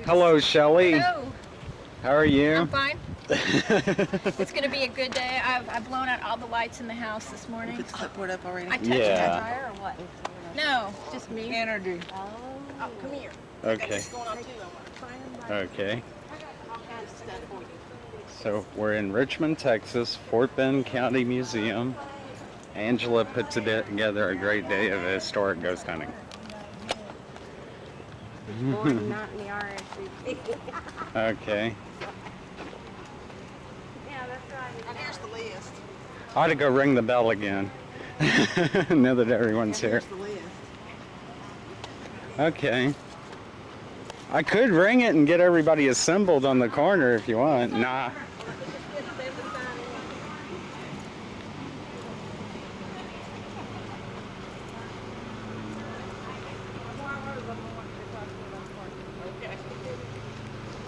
Hello, Shelley. Hello. How are you? I'm fine. It's going to be a good day. I've blown out all the lights in the house this morning. Put the clipboard up already? I touched Yeah. fire or what? No, just me. Energy. Oh, come here. Okay. Okay. So we're in Richmond, Texas, Fort Bend County Museum. Angela put together a great day of historic ghost hunting. Not in the RSVP. Okay. Yeah, that's right. And here's the list. I ought to go ring the bell again. Now that everyone's here. Here's the list. Okay. I could ring it and get everybody assembled on the corner if you want. Nah.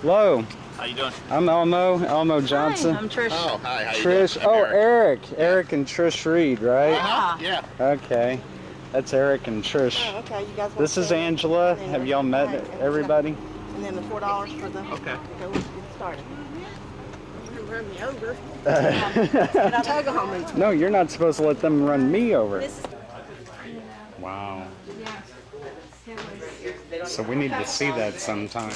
Hello. How you doing? I'm Elmo Johnson. Hi, I'm Trish. Oh, hi. How you Trish. doing? I'm Oh, Eric. Eric and Trish Reed, right? Uh-huh. Yeah. Okay. That's Eric and Trish. Oh, okay. You guys want This to is stay? Angela. And Have y'all met and everybody? And then the $4 for the. Okay. Go get started. Run me over. Tug on me. No, you're not supposed to let them run me over. Wow. So we need to see that sometime.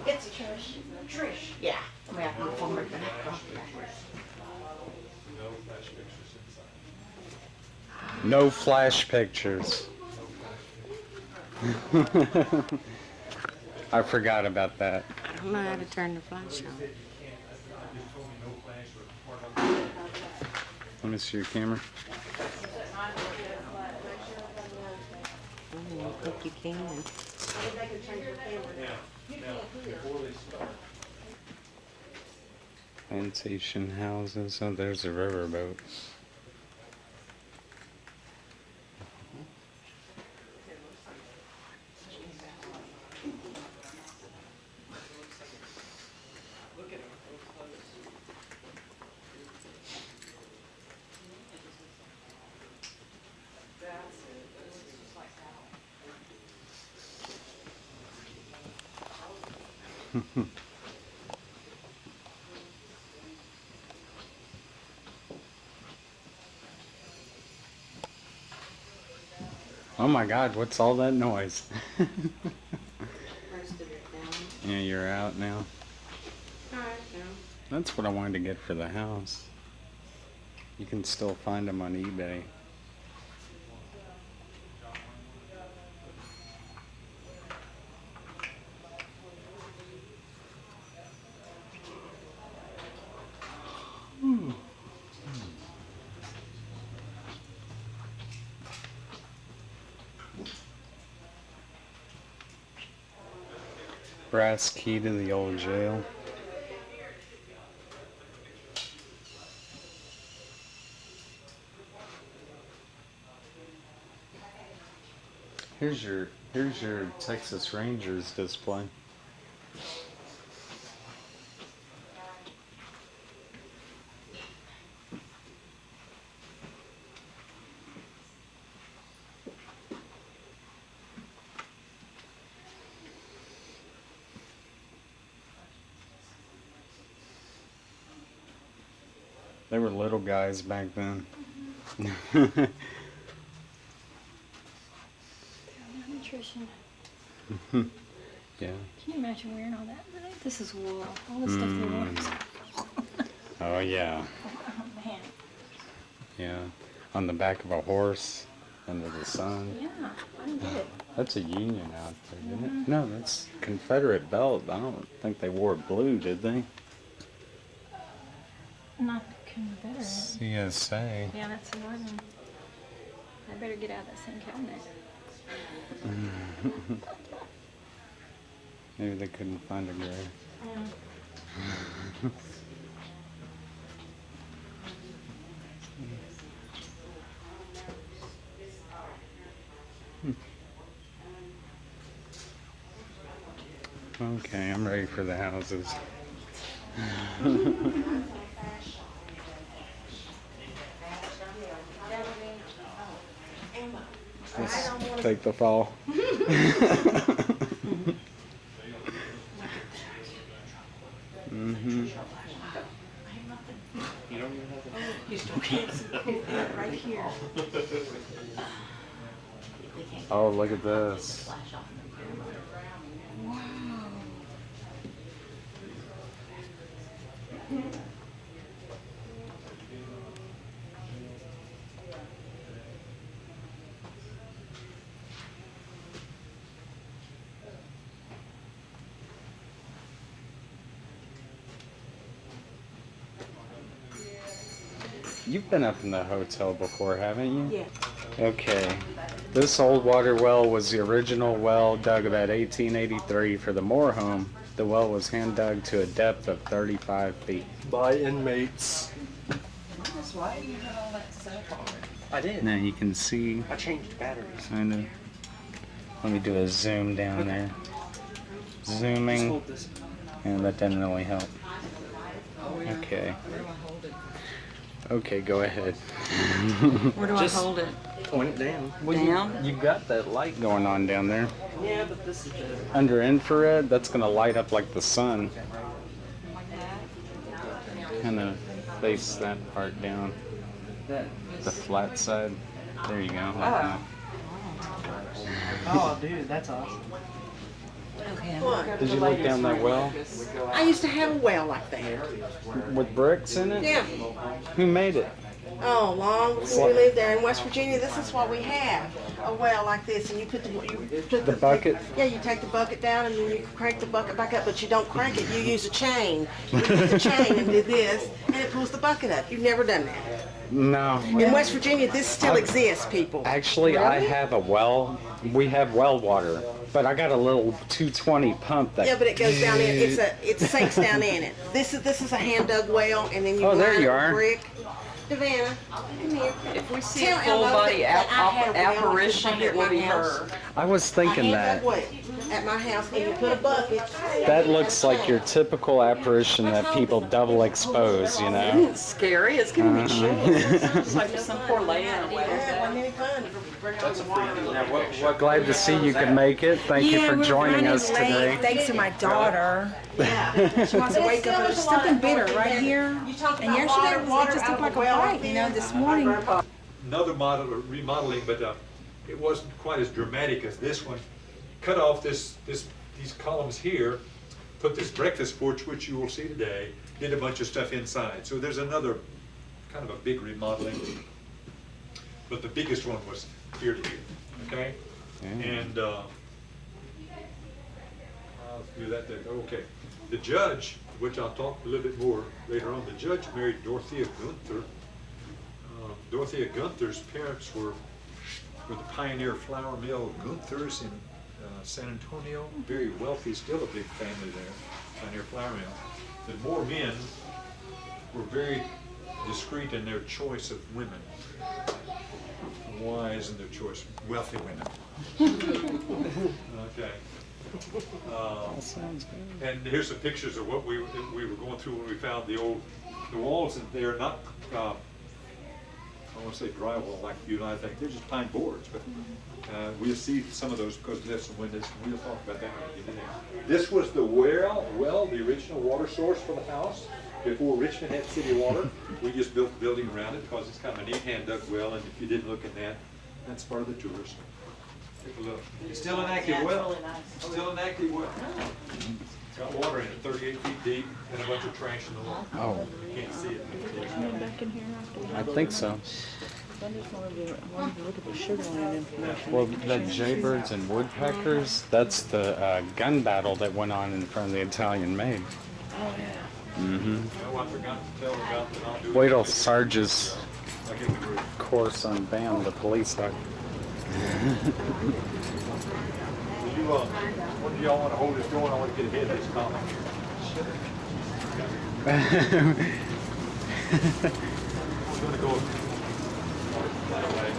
It's Trish. Trish. Yeah. I'm going to have to move forward. No flash pictures. I forgot about that. I don't know how to turn the flash on. Let me see your camera. I think you can. Plantation houses. Oh, there's a riverboat. Oh my God, what's all that noise? Yeah, you're out now. That's what I wanted to get for the house. You can still find them on eBay. Brass key to the old jail. Here's your Texas Rangers display. They were little guys back then. Nutrition. Yeah. Can you imagine wearing all that? This is wool. All the stuff they wore. Oh yeah. Oh man. Yeah. On the back of a horse. under the sun. Yeah, I don't get it. That's a Union out there, isn't it? No, that's Confederate belt. I don't think they wore blue, did they? Not Confederate. CSA. Yeah, that's the Northern. I better get out of that same cabinet. Maybe they couldn't find a grave. Okay, I'm ready for the houses. Let's take the fall. Mm-hmm. Right here. Oh, look at this. You've been up in the hotel before, haven't you? Yeah. Okay. This old water well was the original well dug about 1883 for the Moore home. The well was hand dug to a depth of 35 feet. By inmates. That's why you had all that set up already. I did. Now you can see, I changed batteries. kind of. Let me do a zoom down there. Just Zooming, hold this. and that didn't really help. Okay. Okay, go ahead. Where do Just- I hold it? Point it down. Down? You got that light going on down there. Yeah, but this is the. Under infrared, that's gonna light up like the sun. Kind of face that part down. The flat side. There you go. Like that. Oh, dude, that's awesome. What? Did you look down that well? I used to have a well like that. With bricks in it? Yeah. Who made it? Oh, long before we lived there in West Virginia, this is what we have. A well like this, and you put the bucket? Yeah, you take the bucket down, and then you crank the bucket back up, but you don't crank it. You use a chain. You use the chain and do this, and it pulls the bucket up. You've never done that. No. In West Virginia, this still exists, people. Actually, I have a well. We have well water, but I got a little 220 pump that. Yeah, but it goes down in. It sinks down in it. This is a hand dug well, and then you Oh, there line you it with are. brick. Savannah, come here. If we see Tell a full Elmo body that I had a well apparition, like it will be this at my her. I was I thinking hand dug that. well at my house, and you put a bucket. That looks like your typical apparition that people double expose, you know? Scary, it's gonna be sure. It's like some poor lamb. Yeah, wasn't any fun. Glad to see you could make it. Thank you for joining us today. Thanks to my daughter. Yeah. She wants to wake up. There's something bitter right here. You talked And about yesterday water it just out looked of like the a well fight. You know, like this morning. Another model of remodeling, but it wasn't quite as dramatic as this one. Cut off these columns here, put this breakfast porch, which you will see today, did a bunch of stuff inside. So there's another kind of a big remodeling, but the biggest one was here to here, okay? And I'll do that there. Okay. The judge, which I'll talk a little bit more later on, the judge married Dorothea Gunther. Dorothea Gunther's parents were the pioneer flour mill Gunthers in San Antonio. Very wealthy, still a big family there, pioneer flour mill. The Moore men were very discreet in their choice of women. Wise in their choice, wealthy women. Okay. And here's some pictures of what we were going through when we found the walls, and they're not, I want to say drywall like you and I think, they're just pine boards, but we'll see some of those because there's some windows, and we'll talk about that when we get in there. This was the well, the original water source for the house. Before Richmond had city water, we just built the building around it because it's kind of a neat hand dug well, and if you didn't look at that, that's part of the tours. Take a look. It's still an active well. Still an active well. It's got water in it, 38 feet deep, and a bunch of trash in the water. Oh, You can't see it. Back in here after. I think so. I just wanted to look at the sugar land information. Well, the jaybirds and woodpeckers, that's the gun battle that went on in front of the Italian Maid. Oh, yeah. Mm-hmm. Oh, I forgot to tell about the non-dual. Wait till Sarge's I'll give you the group. course on BAM, the police dog. When do y'all want to hold this going? I want to get ahead of this comment. We're going to go that way.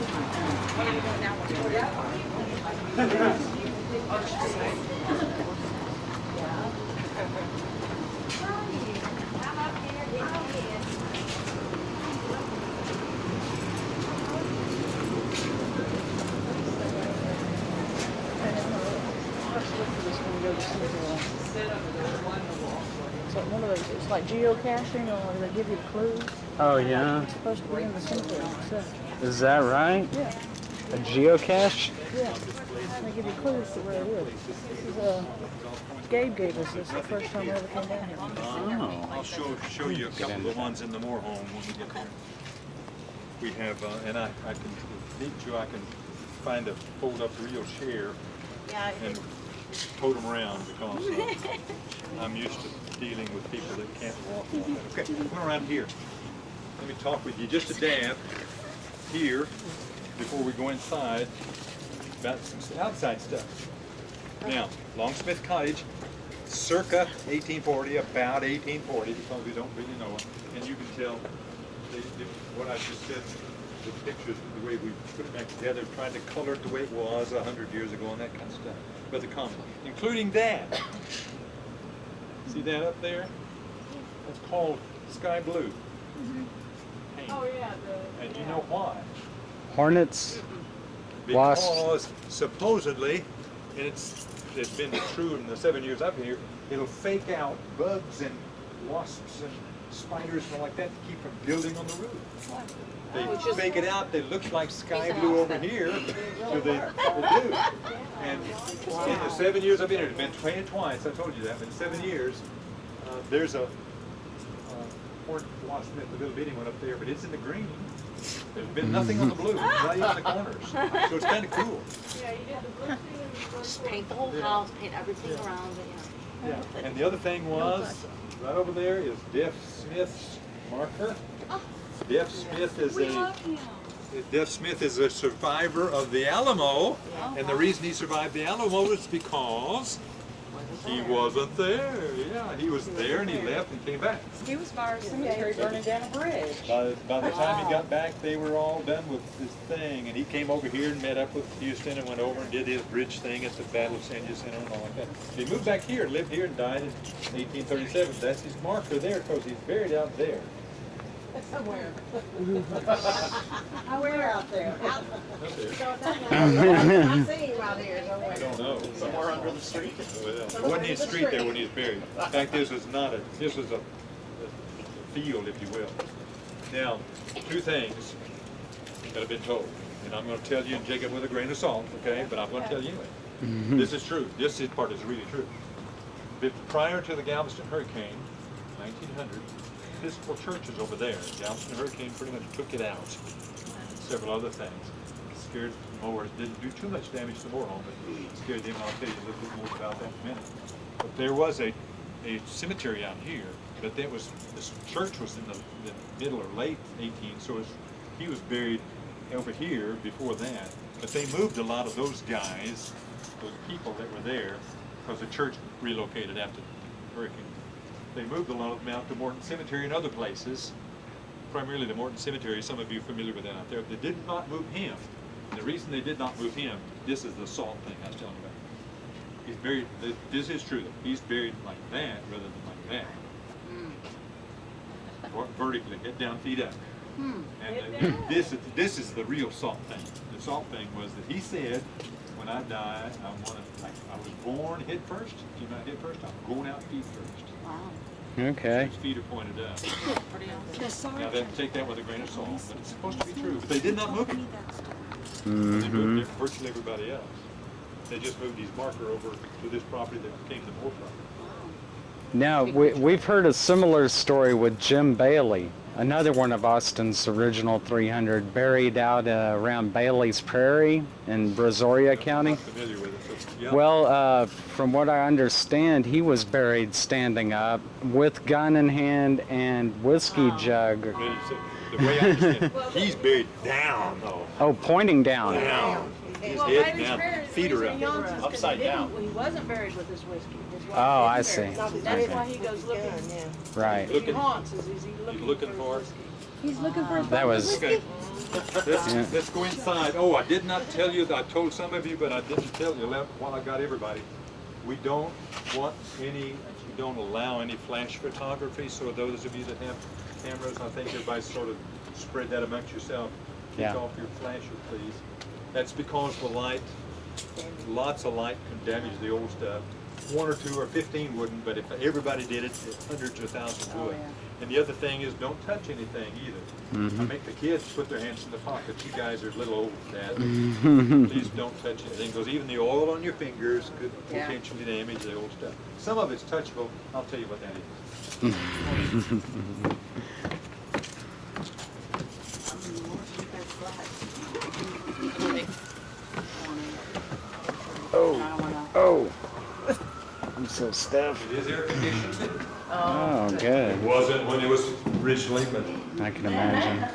So one of those, it's like geocaching, or they give you clues. Oh, yeah? It's supposed to be in the cemetery itself. Is that right? Yeah, A geocache? yeah. They give you clues to where it is. This is Gabe gave us this the first time we ever came down here. Oh. I'll show you a couple of the ones in the moorhome when we get there. We have, and I can, if need to, I can find a fold up real chair and tote them around because I'm used to dealing with people that can't walk like that. Okay, come around here. Let me talk with you just a dab here before we go inside about some outside stuff. Now, Longsmith Cottage, circa 1840, about 1840, because we don't really know it. And you can tell what I just said, the pictures, the way we put it back together, trying to color it the way it was 100 years ago and that kind of stuff. But the comment, including that. See that up there? That's called sky blue. Paint. Oh yeah. And you know why? Hornets? Wasps? Because supposedly, and it's been true in the 7 years I've been here, it'll fake out bugs and wasps and spiders and all like that to keep from building on the roof. They fake it out, they look like sky blue over here, so they do. And in the 7 years I've been here, it's been painted twice, I told you that, but in 7 years, there's a horned wasp, the little bitty one up there, but it's in the green. There's been nothing on the blue, not even the corners. So it's kind of cool. Just paint the whole house, paint everything around it, Yeah. And the other thing was, right over there is Deaf Smith's marker. Deaf Smith is a survivor of the Alamo, and the reason he survived the Alamo is because he wasn't there. Yeah, he was there and he left and came back. He was by our cemetery burning down a bridge. By the time he got back, they were all done with this thing, and he came over here and met up with Houston and went over and did his bridge thing at the Battle of San Jacinto and all like that. He moved back here, lived here, and died in 1837. That's his marker there because he's buried out there. Somewhere. Where out there? Up there. I'm seeing out here I somewhere. don't know. Somewhere under the street. Well, there wasn't any street there when he was buried. In fact, this was a field, if you will. Now, two things that have been told, and I'm going to tell you and take it with a grain of salt, okay? But I'm going to tell you anyway. This is true. This part is really true. But prior to the Galveston hurricane, 1900, Episcopal churches over there, Galveston hurricane pretty much took it out. Several other things. Scared mowers, didn't do too much damage to the moorhome, but it scared them. I'll tell you a little bit more about that in a minute. But there was a cemetery out here, but this church was in the middle or late 18, so he was buried over here before that. But they moved a lot of those guys, those people that were there, because the church relocated after the hurricane. They moved a lot of them out to Morton Cemetery and other places, primarily the Morton Cemetery. Some of you are familiar with that out there. They did not move him. And the reason they did not move him, this is the salt thing I was telling you about. He's buried, this is true, he's buried like that rather than like that. Vertically, head down, feet up. And this is the real salt thing. The salt thing was that he said, when I die, I was born head first. Came out head first. I'm going out feet first. Wow. Okay. His feet are pointed up. Pretty awesome. Now take that with a grain of salt, but it's supposed to be true. But they did not move him. They Mm-hmm. moved virtually everybody else. They just moved his marker over to this property that became the Moore property. Now, we've heard a similar story with Jim Bailey. Another one of Austin's original 300, buried out around Bailey's Prairie in Brazoria County. Familiar with it, so, yeah. Well, from what I understand, he was buried standing up with gun in hand and whiskey jug. The way I understand it, he's buried down, though. Oh, pointing down. Down. His Well, head Bailey's down, Prairie, feet the are reason he up, owns is 'cause upside he down. didn't- He wasn't buried with his whiskey. His wife Oh, I was see. buried. That's Okay. why he goes looking. Right. He haunts. Is he looking for it? He's looking for. That was. Okay, Yeah. let's go inside. Oh, I did not tell you, I told some of you, but I didn't tell you while I got everybody. We don't allow any flash photography, so those of you that have cameras, I think everybody sort of spread that amongst yourself. Take Yeah. off your flasher, please. That's because the light, lots of light can damage the old stuff. 1 or 2 or 15 wouldn't, but if everybody did it, hundreds or thousands would. And the other thing is, don't touch anything either. I make the kids put their hands in the pockets. You guys are a little old for that. Please don't touch anything, because even the oil on your fingers could potentially damage the old stuff. Some of it's touchable. I'll tell you what that is. Oh. I'm so stiff. It is air conditioned. Oh, good. It wasn't when it was originally, but I can imagine.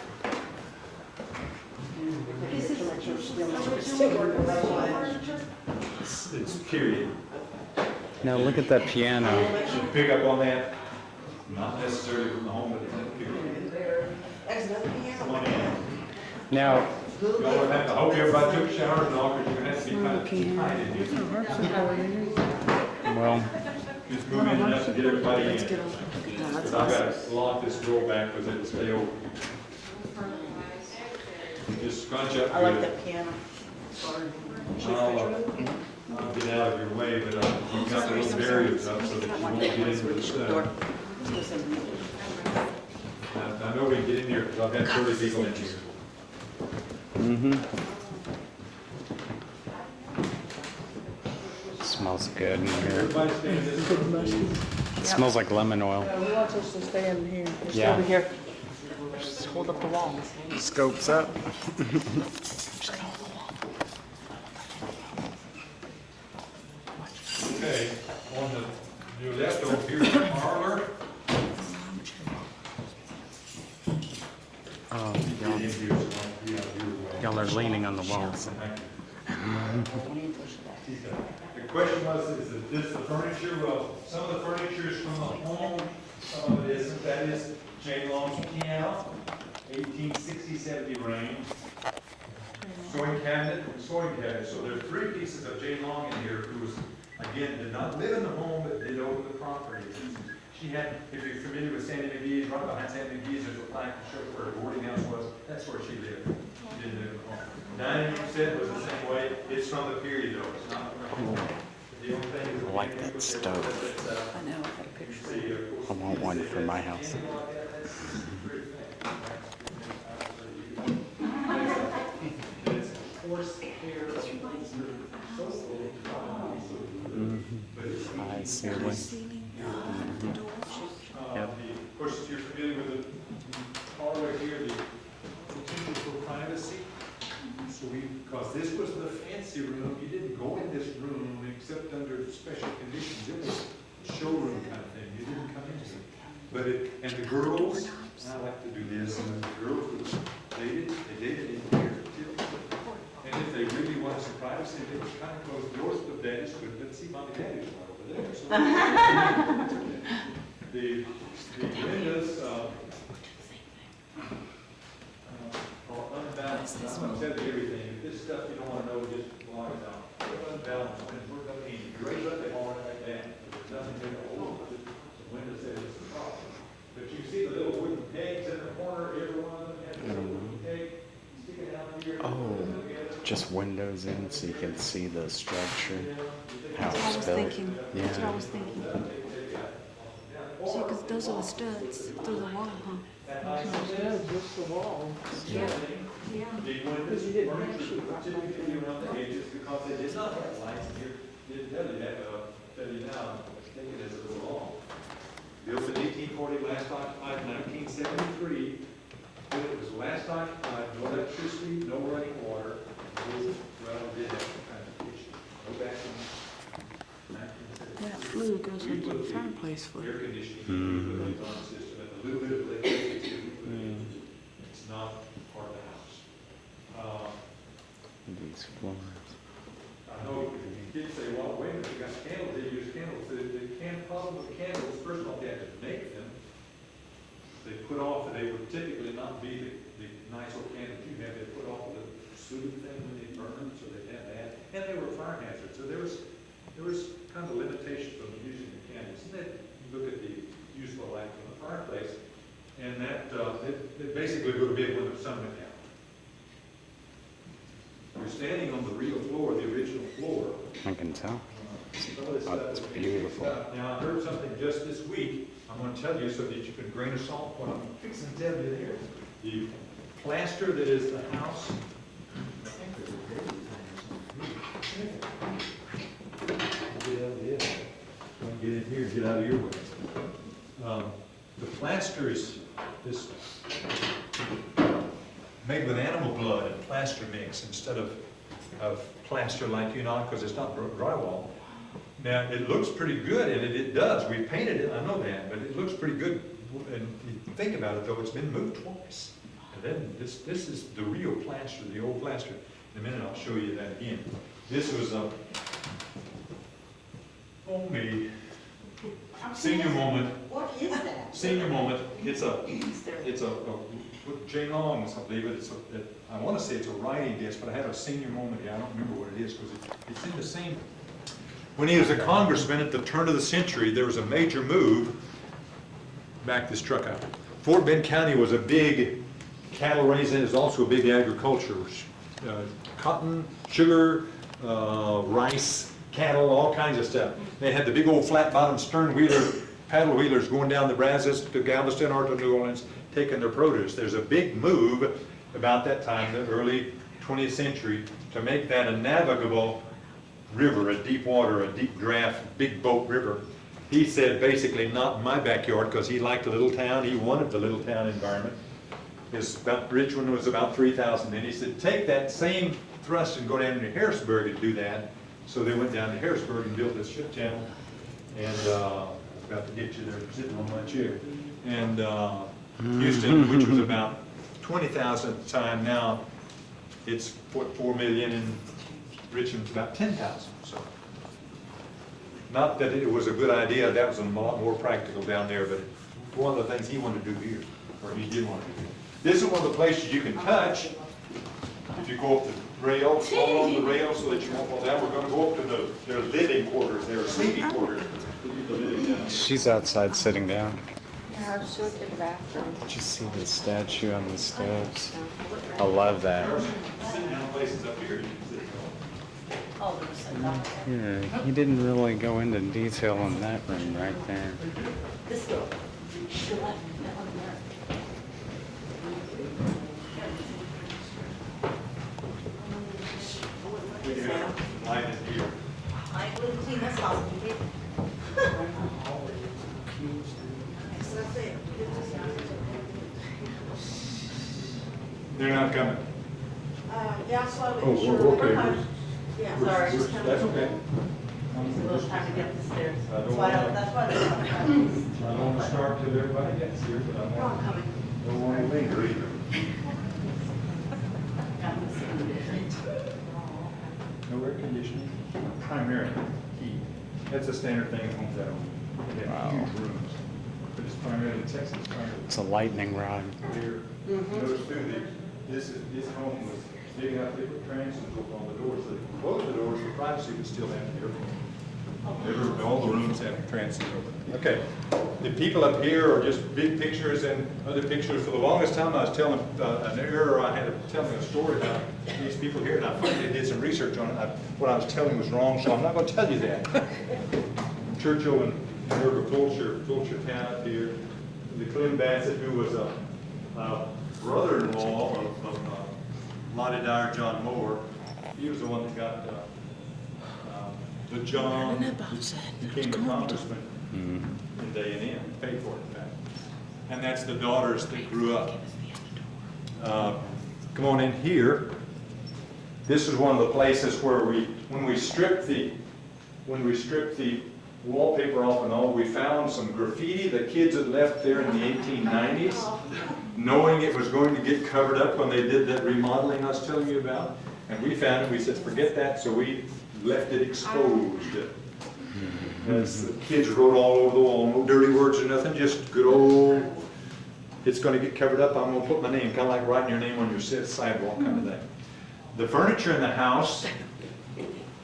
it's period. Now look at that piano. Should pick up on that. Not necessarily from the home, but from the period. There's another piano. Come on in. Now, I hope everybody took showers and all, because you're going to have to be kind of tight in here. well, Just move in enough to get everybody in. Because I've got to lock this door back because it'll stay open. Just scrunch up. I like good. that piano. Sorry. I'll get out of your way, but we've got the little barriers up so that you won't get into the stuff. I know we can get in here because I've had 30 people in here. Smells good in here. Everybody stand this way. It smells like lemon oil. He wants us to stay in here. Just Yeah. over here. Just hold up the walls. Scopes up. Okay, on your left over here is the parlor. Oh, Get in here, so I'll be out your way. y'all are leaning on the walls. The question was, is this the furniture? Well, some of the furniture is from the home, some of it isn't. That is Jane Long's piano, 1860, 70 range. Sewing cabinet and sewing cabinet. So there are 3 pieces of Jane Long in here who was, again, did not live in the home, but did own the property. She had, if you're familiar with Sandy McGee's, right behind Sandy McGee's, there's a plaque to show where her boarding house was. That's where she lived. She didn't live in the home. 90% was the same way. It's from the period though. It's not from the home. The only thing is. I like that stove. I know, I got a picture. I want one for my house. High ceiling. Yep. Of course, you're familiar with the parlor here, the potential for privacy. So because this was the fancy room, you didn't go in this room except under special conditions. It was a showroom kind of thing. You didn't come into it. But and the girls, I like to do this, and the girls they dated in here too. And if they really wanted some privacy, they would kind of close the doors, but daddy's good. Let's see, mommy, daddy's right over there. So the windows are unbalanced. I'm going to tell you everything. If this stuff you don't want to know, just block it out. They're unbalanced. If you raise up the horn like that, there's nothing there to hold. The window says it's a problem. But you see the little wooden pegs in the corner, every one of them has a little wooden peg sticking out here. Oh, just windows in so you can see the structure, how That's what I it's was built. thinking. That's what I Yeah. was thinking. See, because those are the studs through the wall, huh? Yeah, just the wall. Yeah. The windows furniture typically around the edges because they did not have lights here. Didn't tell you that, but I'll tell you now, take it as it was long. Built in 18 1840, last occupied 1973. When it was last occupied, no electricity, no running water. Well, did have some kind of issue. Go back in 1973. That flue goes with the fireplace flue. Air conditioning, we put it on the system, and a little bit of electricity. It's not part of the house. These floors. I know kids say, well, wait a minute, you got candles, they use candles. The problem with candles, first of all, they have to make them. They put off, they would typically not be the nice old candles you have. They put off the soot thing when they burn, so they had that. And they were fire hazards, so there was kind of limitations on using the candles. And then you look at the useful life of the fireplace, and that it basically would have been when the sun went down. You're standing on the real floor, the original floor. I can tell. Oh, it's beautiful. Now, I heard something just this week. I'm going to tell you so that you can grain of salt what I'm fixing to tell you there. The plaster that is the house. I think there's a date time or something. Get out of this. Don't get in here, get out of your way. The plaster is this made with animal blood and plaster mix instead of plaster like because it's not drywall. Now, it looks pretty good, and it does. We painted it, I know that, but it looks pretty good. And you think about it, though, it's been moved twice. And then this is the real plaster, the old plaster. In a minute, I'll show you that again. This was only senior moment. What is that? Senior moment. It's a Jay Long's, I believe it. I want to say it's a writing desk, but I had a senior moment here. I don't remember what it is because it's in the same. When he was a congressman at the turn of the century, there was a major move. Back this truck up. Fort Bend County was a big cattle raising. It was also a big agriculture. Cotton, sugar, rice, cattle, all kinds of stuff. They had the big old flat bottom stern wheeler, paddle wheelers going down the Brazos to Galveston or to New Orleans, taking their produce. There's a big move about that time, the early 20th century, to make that a navigable river, a deep water, a deep draft, big boat river. He said basically not in my backyard because he liked a little town. He wanted the little town environment. Richmond was about 3,000 then. He said take that same thrust and go down to Harrisburg and do that. So they went down to Harrisburg and built this ship channel. And about to get you there sitting on my chair. And Houston, which was about 20,000 at the time, now it's 4 million, and Richmond's about 10,000. So, not that it was a good idea, that was a lot more practical down there, but one of the things he wanted to do here, or he did want to do. This is one of the places you can touch. If you go up the rail, fall on the rail so that you won't fall down. We're going to go up to their living quarters, their sleeping quarters. She's outside sitting down. Yeah, I was just looking at the bathroom. Did you see the statue on the steps? I love that. Sitting down places up here. Yeah, he didn't really go into detail on that room right there. We have light in here. I wouldn't clean this house. They're not coming. Yeah, slowly. Oh, sure. okay. We're coming. Yeah, sorry, just coming. That's okay. It's a little time to get the stairs. I don't That's why wanna- that's why they're coming. I don't want to start till everybody gets here, but I I'm don't coming. want to linger either. No air conditioning, primarily heat. That's a standard thing in homes that own. They have huge rooms, but it's primarily Texas. It's a lightning rod. Here, notice too, this home was big enough, they put transoms on the doors, so they could close the doors for privacy, but still have the air. All the rooms have transoms over them. Okay, the people up here are just big pictures and other pictures. For the longest time, I was telling an error. I had telling a story about these people here, and I finally did some research on it. What I was telling was wrong, so I'm not going to tell you that. Churchill and Fulcher town up here. The Clem Bassett, who was a brother-in-law of Lottie Dyer, John Moore. He was the one that got the John became the congressman in day and end, paid for it in fact. and that's the daughters that grew up. Come on in here. This is one of the places where when we stripped the wallpaper off and all, we found some graffiti that kids had left there in the 1890s, knowing it was going to get covered up when they did that remodeling I was telling you about. And we found it, we said, forget that, so we left it exposed. As the kids wrote all over the wall, no dirty words or nothing, just good old, it's going to get covered up, I'm going to put my name, kind of like writing your name on your sidewalk kind of thing. The furniture in the house,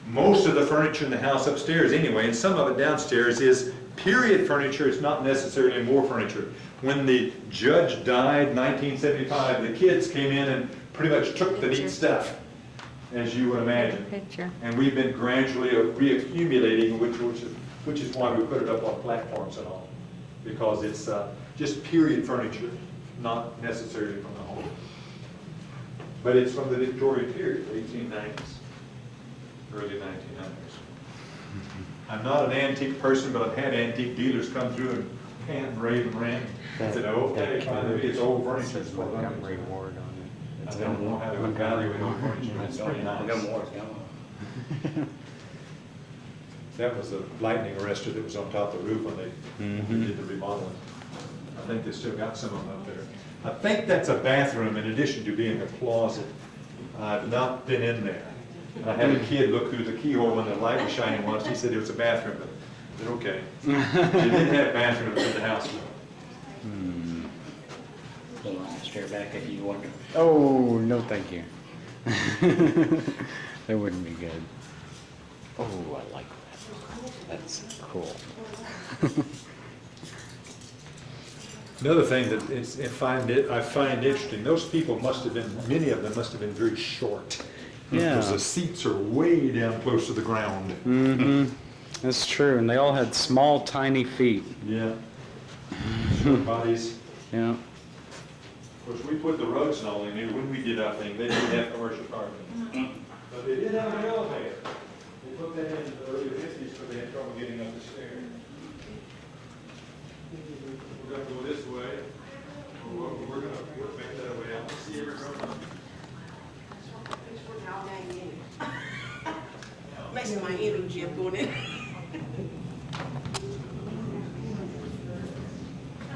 most of the furniture in the house upstairs anyway, and some of it downstairs, is period furniture. It's not necessarily more furniture. When the judge died in 1975, the kids came in and pretty much took the neat stuff, as you would imagine. Picture. And we've been gradually reaccumulating, which is why we put it up on platforms and all, because it's just period furniture, not necessarily from the home. But it's from the Victorian period, 1890s, early 1900s. I'm not an antique person, but I've had antique dealers come through and pant and rave and rant. I said, okay, fine, it's old furniture. It's what I'm Montgomery Ward on it. I don't know how to evaluate old furniture. It's pretty nice. That was the lightning arrestor that was on top of the roof when they did the remodeling. I think they still got some of them up there. I think that's a bathroom in addition to being a closet. I've not been in there. And I had a kid look through the keyhole when the light was shining once. He said it was a bathroom, but I said, okay. They didn't have bathrooms in the house. Stare back at you, wonder. Oh, no thank you. That wouldn't be good. Oh, I like that. That's cool. Another thing that I find interesting, those people must have been, many of them must have been very short. Yeah. Because the seats are way down close to the ground. Mm-hmm. That's true, and they all had small, tiny feet. Yeah. Short bodies. Yeah. Of course, we put the rugs and all in there when we did our thing. They didn't have commercial carpet. But they did have an elevator. They put that in the early 50s because they had trouble getting up the stairs. We're going to go this way. We're going to make that way out. See everyone. Makes my energy up going in.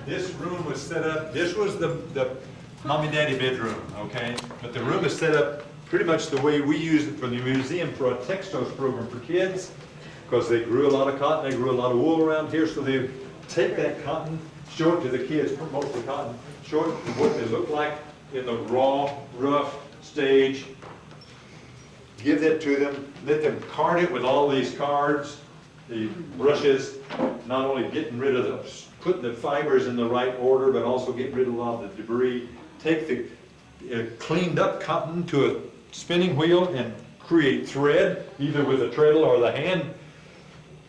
This room was set up, this was the mom and daddy bedroom, okay? But the room is set up pretty much the way we use it for the museum for a textiles program for kids, because they grew a lot of cotton, they grew a lot of wool around here, so they take that cotton, show it to the kids, mostly cotton, show it what they look like in the raw, rough stage, give that to them, let them card it with all these cards, the brushes, not only getting rid of putting the fibers in the right order, but also getting rid of a lot of the debris. Take the cleaned up cotton to a spinning wheel and create thread, either with a treadle or the hand,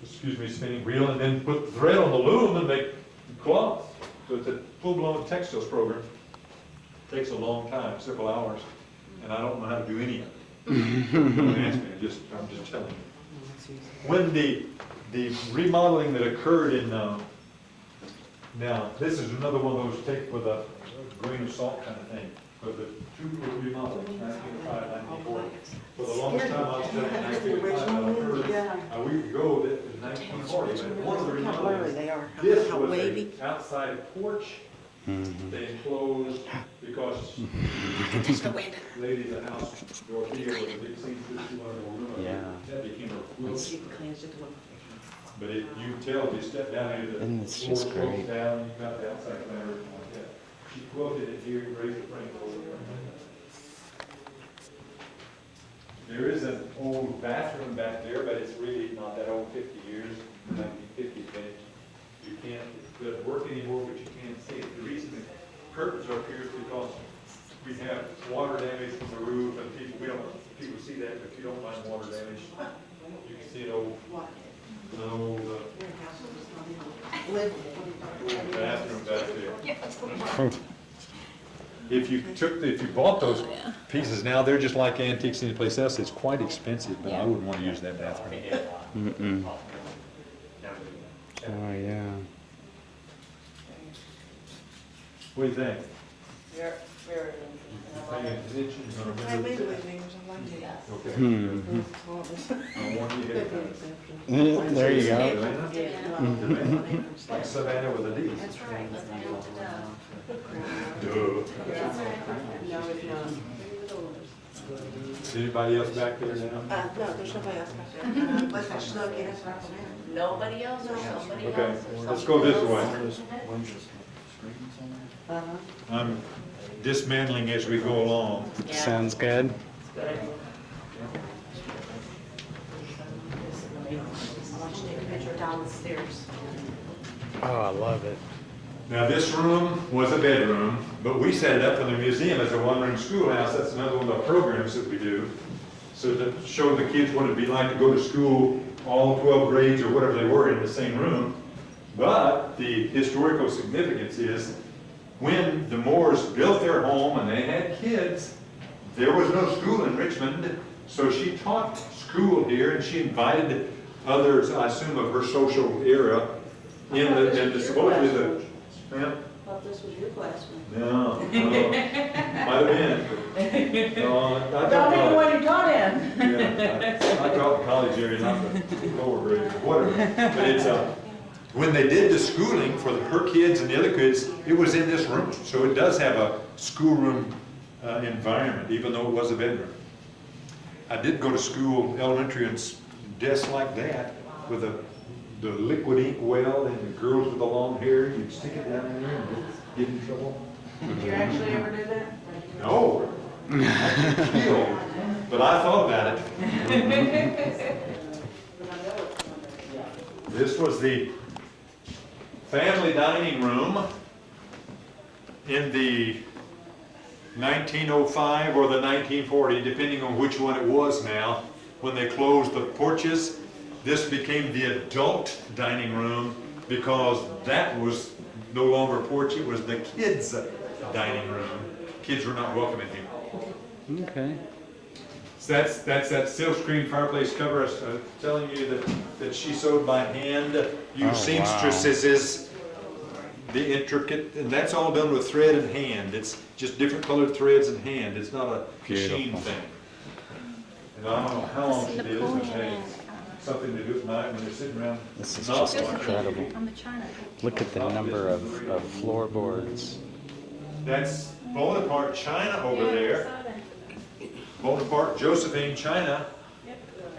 spinning wheel, and then put the thread on the loom and make cloth. So it's a full-blown textiles program. It takes a long time, several hours, and I don't know how to do any of it. Don't ask me, I'm just telling you. When the remodeling that occurred in, now this is another one of those take with a grain of salt kind of thing, but the two remodelings, 1905, 1904. For the longest time I was telling you 1905, a week ago that was 1940, but one of the remodelings, this was an outside porch. They enclosed because lady in the house, Dorothea, was a big seamstress, she wanted a room. Yeah. That became her quilt. But you can tell if you step down into the And it's just floor, great. down, you've got the outside plan or anything like that. She quilted it here and raised the frame over there. There is an old bathroom back there, but it's really not that old, 50 years, 1950s vintage. You can't, it doesn't work anymore, but you can't see it. The reason the curtains are up here is because we have water damage from the roof, and people see that, but you don't mind water damage. You can see an old bathroom back there. If you bought those pieces now, they're just like antiques anyplace else. It's quite expensive, but I wouldn't want to use that bathroom. Mm-mm. Oh, yeah. What do you think? Very, very Paying attention, you gonna I remember made that? the names, I like it. Okay. Hmm. I warn you ahead of time. There you go. Savannah? Like Savannah with a D. That's right. Duh. No, it's not. Is anybody else back there now? No, there's nobody else back there. Unless I snuck in. Nobody else or somebody else? Okay, let's go this way. I'm dismantling as we go along. Sounds good. I want you to take a picture down the stairs. Oh, I love it. Now, this room was a bedroom, but we set it up in the museum as a one-room schoolhouse. That's another one of the programs that we do. So to show the kids what it'd be like to go to school, all 12 grades or whatever they were in the same room. But the historical significance is when the Moores built their home and they had kids, there was no school in Richmond. So she taught school here and she invited others, I assume of her social era, in the supposedly the, ma'am? I thought this was your classroom. No, might have been. No, I Don't taught think college. what you taught in. Yeah, I taught the college area, not the lower grades, whatever. But it's, when they did the schooling for her kids and the other kids, it was in this room. So it does have a schoolroom environment, even though it was a bedroom. I did go to school, elementary, and desks like that with the liquid ink well, and the girls with the long hair, you'd stick it down in there and get in trouble. Did you actually ever do that? No, I get killed, but I thought about it. This was the family dining room in the 1905 or the 1940, depending on which one it was now, when they closed the porches. This became the adult dining room because that was no longer a porch, it was the kids' dining room. Kids were not welcome in here. Okay. So that's that silk screen fireplace cover I was telling you that she sewed by hand. Used seamstresses, the intricate, and that's all done with thread and hand. It's just different colored threads and hand. It's not a machine Beautiful. thing. And I don't know how long she did this, but hey, something to do at night when you're sitting around. This is not just watching. incredible. On the china. Look at the number of floorboards. That's Bonaparte China over there. Bonaparte Josephine China.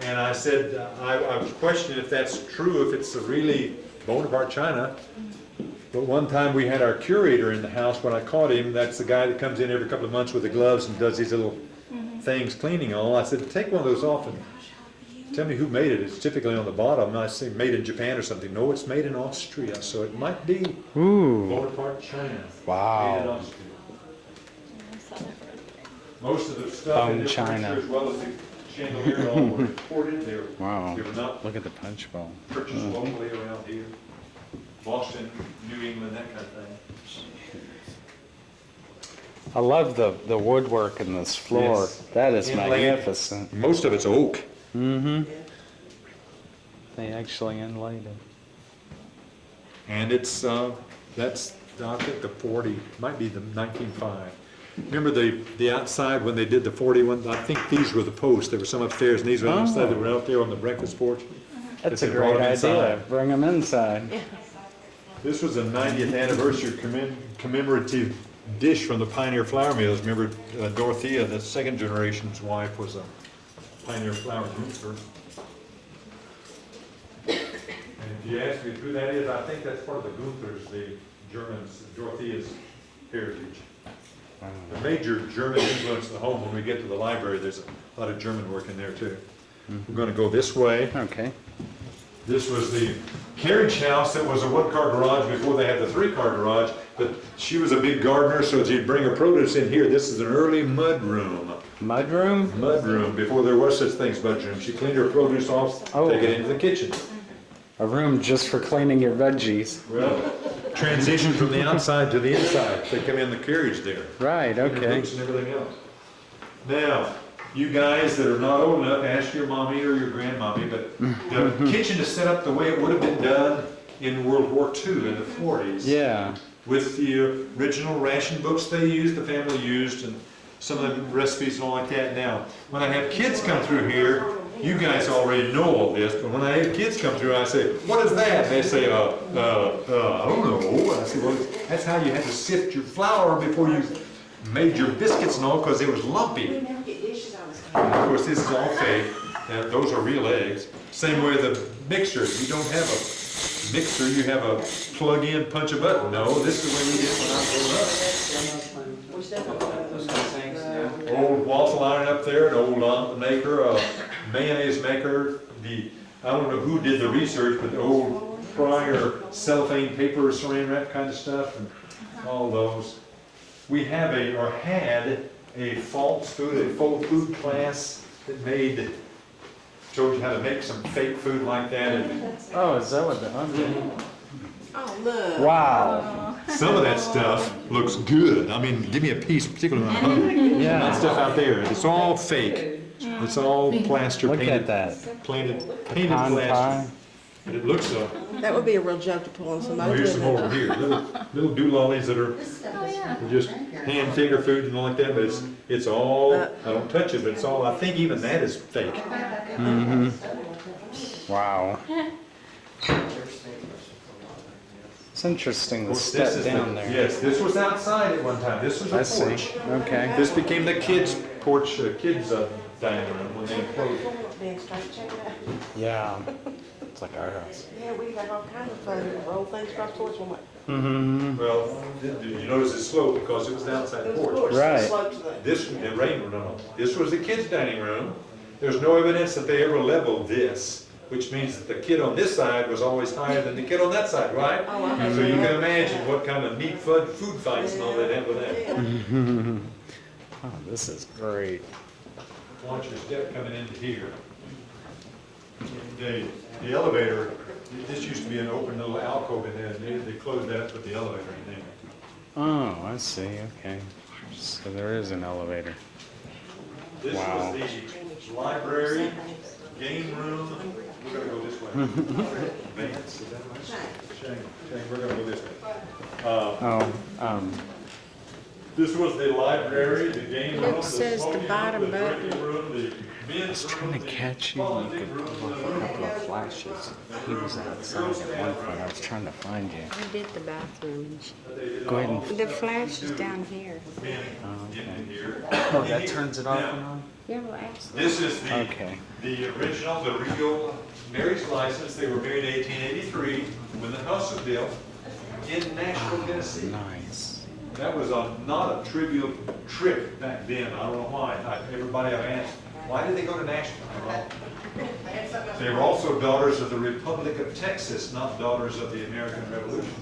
And I said, I was questioning if that's true, if it's a really Bonaparte China. But one time we had our curator in the house when I caught him. That's the guy that comes in every couple of months with the gloves and does these little things cleaning all. I said, take one of those off and tell me who made it. It's typically on the bottom. I say made in Japan or something. No, it's made in Austria. So it might be Ooh. Bonaparte China. Wow. Made in Austria. Most of the stuff in Bone this china. picture, as well as the chandelier, and all were imported. They were, Wow. they were not Look at the punch bowl. purchased locally around here. Boston, New England, that kind of thing. I love the woodwork in this floor. Yes. That is Inlaid. magnificent. Most of it's oak. Mm-hmm. They actually inlaid it. And it's, that's, I think the 40, might be the 1905. Remember the outside when they did the 41, I think these were the posts. There were some upstairs and these were outside that were out there on the breakfast porch. That's That a they brought great them idea. inside. Bring them inside. This was a 90th anniversary commemorative dish from the Pioneer Flour Mills. Remember Dorothea, the second generation's wife, was a Pioneer Flour Gunther. And if you ask me who that is, I think that's part of the Gunthers, the Germans, Dorothea's heritage. The major German influence in the home, when we get to the library, there's a lot of German work in there too. We're going to go this way. Okay. This was the carriage house that was a one-car garage before they had the three-car garage, but she was a big gardener, so she'd bring her produce in here. This is an early mud room. Mud room? Mud room, before there was such things as mud room. She cleaned her produce off, take it into the kitchen. A room just for cleaning your veggies. Well, transition from the outside to the inside. They come in the carriage there. Right, okay. Books and everything else. Now, you guys that are not old enough, ask your mommy or your grandmommy, but the kitchen is set up the way it would have been done in World War II in the 40s. Yeah. with the original ration books they used, the family used, and some of the recipes and all like that. Now, when I have kids come through here, you guys already know all this, but when I have kids come through, I say, what is that? And they say, I don't know. I say, well, that's how you had to sift your flour before you made your biscuits and all, because it was lumpy. And of course, this is all fake. Those are real eggs. Same way the mixer. You don't have a mixer, you have a plug-in, punch a button. No, this is the way we did when I grew up. Those kind of things, yeah. Old waffle iron up there, an old omelet maker, a mayonnaise maker. I don't know who did the research, but the old prior cellophane paper, saran wrap kind of stuff, and all those. We have or had a full food class that showed you how to make some fake food like that. And Oh, is that what the onion? Oh, look. Wow. some of that stuff looks good. I mean, give me a piece, particularly when I'm hungry. Yeah. That stuff out there, it's all fake. It's all plaster Look painted. at that. Painted Pecan plaster. pie. And it looks That would be a real joke to pull on oh, somebody. here's some over here. Little doolollies that are Oh, yeah. just hand finger food and all like that, but it's all, I don't touch it, but it's all, I think even that is fake. Wow. It's interesting to This step is down there. Yes, this was outside at one time. This was a I see. porch. Okay. This became the kids' porch, kids' dining room when they closed. Being straight, check that. Yeah. It's like our house. Yeah, we have all kinds of fun. We roll things across the porch one way. Mm-hmm. Well, you notice it's slope because it was the outside It was a porch. porch, Right. it sloped to the- It rained, no. This was the kids' dining room. There's no evidence that they ever leveled this, which means that the kid on this side was always higher than the kid on that side, right? Oh, okay. So you can imagine what kind of meat food fights and all that had with that. Oh, this is great. Watch your step coming into here. The elevator, this used to be an open little alcove in there, and they closed that, put the elevator in there. Oh, I see. Okay. So there is an elevator. This Wow. was the library, game room. We're gonna go this way. Vance, is that right? Shane, we're gonna go this way. This was the library, the game room, the Luke says the smoking bottom room, the button. drinking room, the men's room. I was trying to catch you. You could pull up a couple of flashes. He was outside at one point. I was trying to find you. I did the bathrooms. Go ahead and. The flash is down here. Oh, that turns it off and on? Yeah, well, ask. This is Okay. the original, the real marriage license. They were married in 1883 when the house was built in Nashville, Tennessee. Nice. That was not a trivial trip back then. I don't know why. Everybody I've asked, why did they go to Nashville? Well, they were also daughters of the Republic of Texas, not daughters of the American Revolution.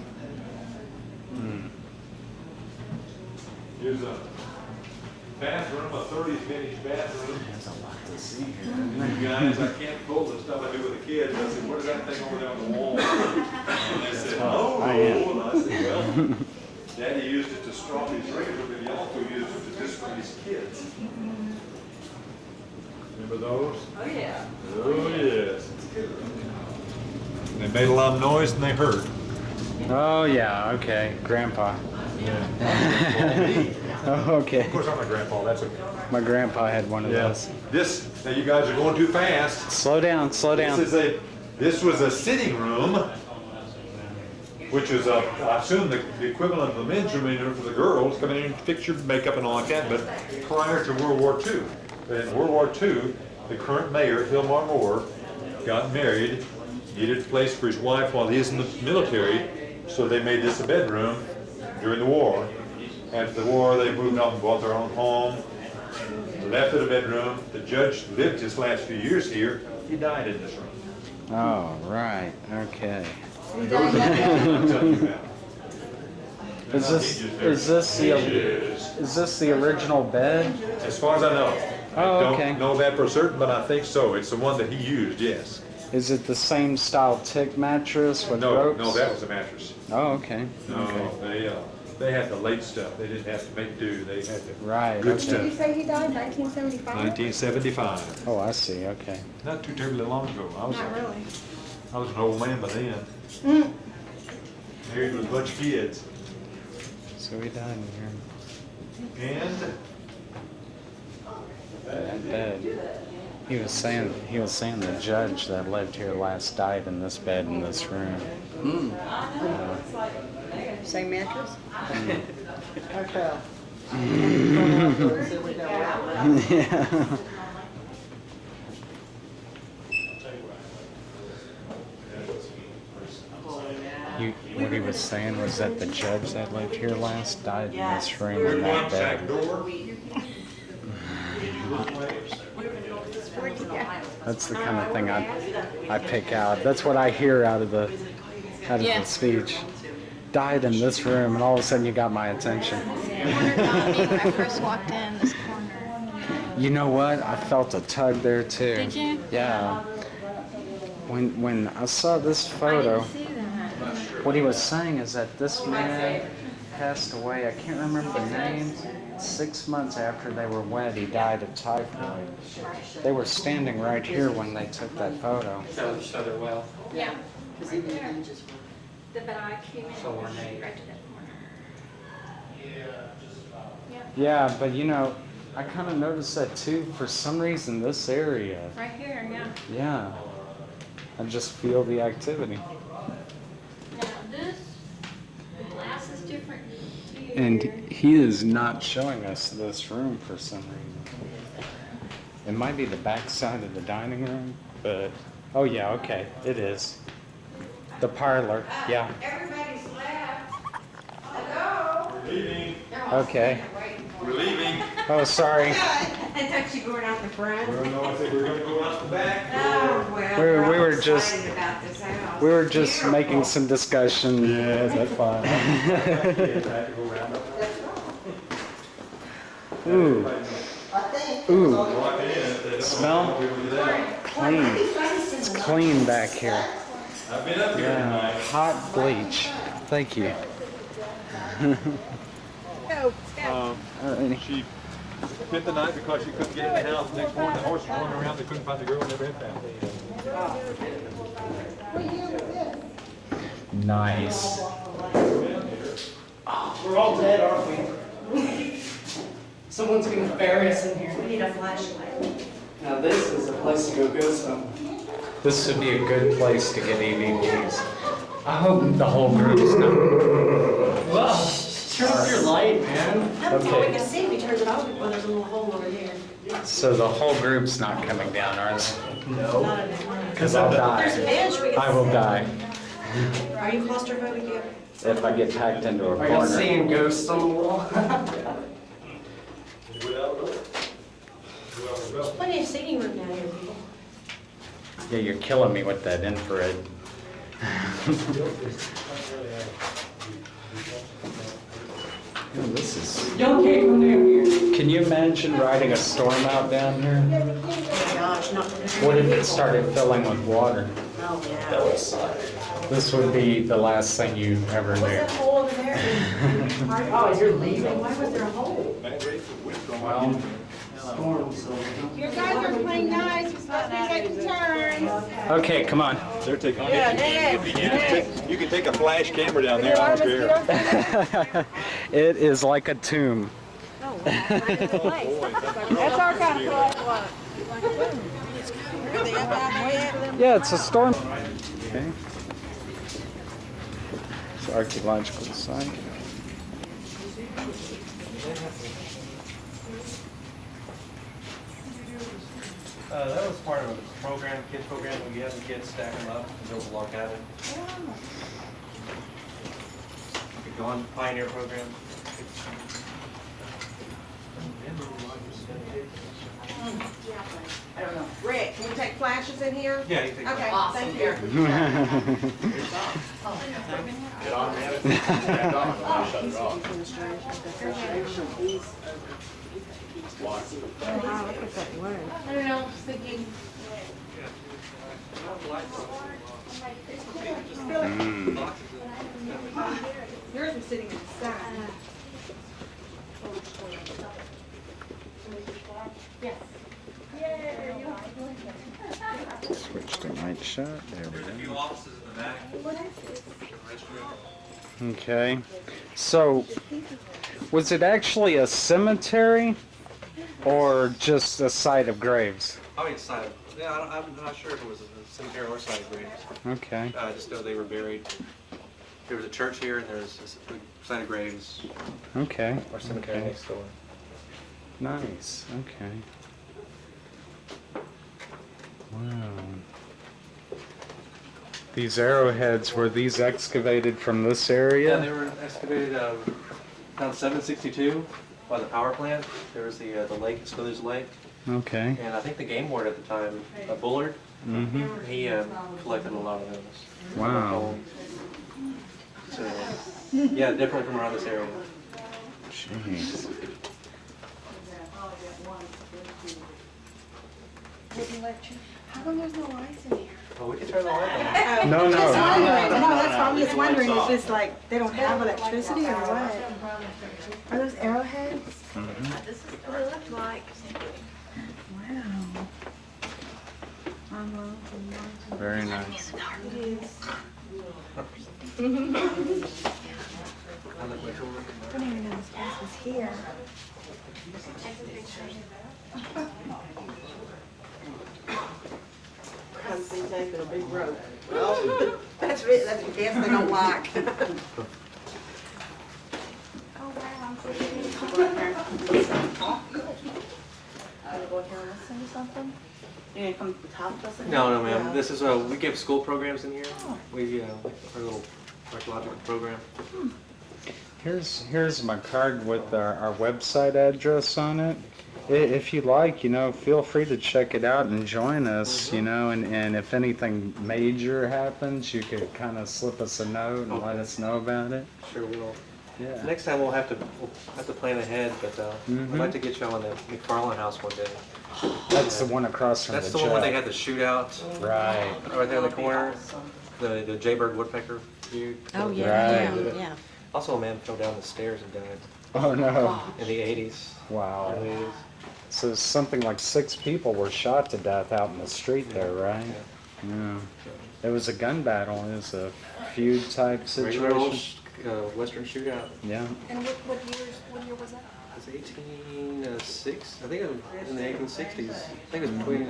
Here's a bathroom, a 30th vintage bathroom. There's a lot to see here. You guys, I can't pull the stuff I do with the kids. I said, what is that thing over there on the wall? And they said, oh, I am. and I said, well, Daddy used it to strop his razor, but he also used it to disgrace kids. Remember those? Oh, yeah. Oh, yes. They made a lot of noise and they hurt. Oh, yeah. Okay. Grandpa. Oh, okay. Of course, I'm a grandpa, that's okay. My grandpa had one of those. Now you guys are going too fast. Slow down. Slow down. This was a sitting room, which is, I assume, the equivalent of the men's room in there for the girls, coming in and fix your makeup and all like that, but prior to World War II. In World War II, the current mayor, Hillmar Moore, got married, needed a place for his wife while he was in the military, so they made this a bedroom during the war. After the war, they moved out and bought their own home, left it a bedroom. The judge lived his last few years here. He died in this room. Oh, right. Okay. Those are the things I'm telling you about. Is this the original bed? As far as I know. Oh, I okay. don't know that for certain, but I think so. It's the one that he used, yes. Is it the same style tick mattress with ropes? No, that was a mattress. Oh, okay. No, Okay. they had the late stuff. They didn't have to make do. They had the Right. good Okay. stuff. Did you say he died 1975? 1975. Oh, I see. Okay. Not too terribly long ago. Not really. I was an old man by then. Married with a bunch of kids. So he died in here. And That bed. He was saying the judge that lived here last died in this bed in this room. Same mattress? Okay. Yeah. What he was saying was that the judge that lived here last died in this room in that bed. That's the kind of thing I pick out. That's what I hear out of the speech. Died in this room, and all of a sudden you got my attention. I wondered about me when I first walked in this corner. You know what? I felt a tug there too. Did you? Yeah. When I saw this photo, what he was saying is that this man passed away. I can't remember the name. 6 months after they were wed, he died of typhoid. They were standing right here when they took that photo. So they're well. Yeah. But I came in So ornate. right to that corner. Yeah, but you know, I kind of noticed that too. For some reason, this area. Right here, yeah. Yeah. I just feel the activity. Now this, the glass is different here. And he is not showing us this room for some reason. It might be the back side of the dining room, but oh yeah, okay, it is. The parlor, yeah. Everybody's left. Hello? leaving. Okay. We're leaving. Oh, sorry. I thought you were going out the front. No, I think we're going to go out the back. Oh, well. We we're were all just- excited about this house. We were just Beautiful. making some discussion. Yeah, that's fine. I have to go around. Ooh, ooh, Walk in, if they don't Smell? know, we will do that. clean. It's clean back here. I've been up here Yeah, tonight. hot bleach. Thank you. Alrighty. She spent the night because she couldn't get in the house. Next morning, the horse was running around. They couldn't find the girl and never had found her. Nice. We're all dead, aren't we? Someone's gonna bury us in here. We need a flashlight. Now this is a place to go ghost hunting. This would be a good place to get EVPs. I hope the whole group's not. Well, turn up your light, man. That's all we Okay. can see if he turns it off. Well, there's a little hole over here. So the whole group's not coming down, are they? Not in there. Because I'll There's a die. bench we can I will sit. die Are you claustrophobic yet? if I get packed into a Are y'all corner. seeing ghosts on the wall? There's plenty of seating room down here, people. Yeah, you're killing me with that infrared. Yeah, this is. Y'all can't come down here. Can you imagine riding a storm out down here? Oh my gosh, not. What if it started filling with water? Oh, yeah. This would be the last thing you ever What's that knew. hole over there? Oh, you're leaving? Why was there a hole? Well, Storm, so. You guys are playing nice. You're supposed to be taking turns. okay, come on. They're taking. Yeah, Dad. You can take a flash camera down there. I don't care. It is like a tomb. That's our kind of place. Really, up out there? Yeah, it's a storm. Okay. It's archaeological site. That was part of a program, kids program, we had the kids stack them up and build a log cabin. Could go on Pioneer program. I don't know. Rick, can we take flashes in here? Yeah, you think. Okay, thank you. Get on, man. I don't know, just thinking. Yours was sitting inside. Switch to night shot. There we There's a few go. offices in the back. Okay. So Was it actually a cemetery or just a site of graves? Probably a site of, yeah, I'm not sure if it was a cemetery or site of graves. Okay. I just know they were buried. There was a church here, and there's a big site of graves. Okay. Or cemetery Okay. next door. Nice. Okay. Wow. These arrowheads, were these excavated from this area? Yeah, they were excavated around 762 by the power plant. There was the lake, Smithers Lake. Okay. And I think the game ward at the time, Bullard, he collected a lot of those. Wow. So, yeah, definitely from around this area. Jeez. How come there's no lights in here? Oh, we can turn the light on. No, no. Just wondering. No, that's why I'm just wondering. Is this like they don't have electricity or what? Are those arrowheads? This is what it looked like. Wow. Very nice. It is. I didn't even know this place was here. Come see taking a big rope. Oh, that's a dance they don't like. Oh wow, Are you going here and listen to something? You gonna come talk to us? No, ma'am. This is we give school programs in here. We our little archaeological program. Here's my card with our website address on it. If you like, feel free to check it out and join us, and if anything major happens, you could kind of slip us a note and let us know about it. Sure will. Yeah. Next time we'll have to plan ahead, but I'd like to get you on the McFarland house one day. That's the one across from That's the the one where they jail. had the shootout. Right. Right there in the corner. The Jaybird Woodpecker feud. Oh yeah, Right. yeah. Also, a man fell down the stairs and died Oh no. in the 80s. Wow. Early 80s. So something like 6 people were shot to death out in the street there, right? Yeah. It was a gun battle. It was a feud type Regular old situation. Western shootout. Yeah. And what year was that? It was 1806. I think it was in the 1860s. I think it was between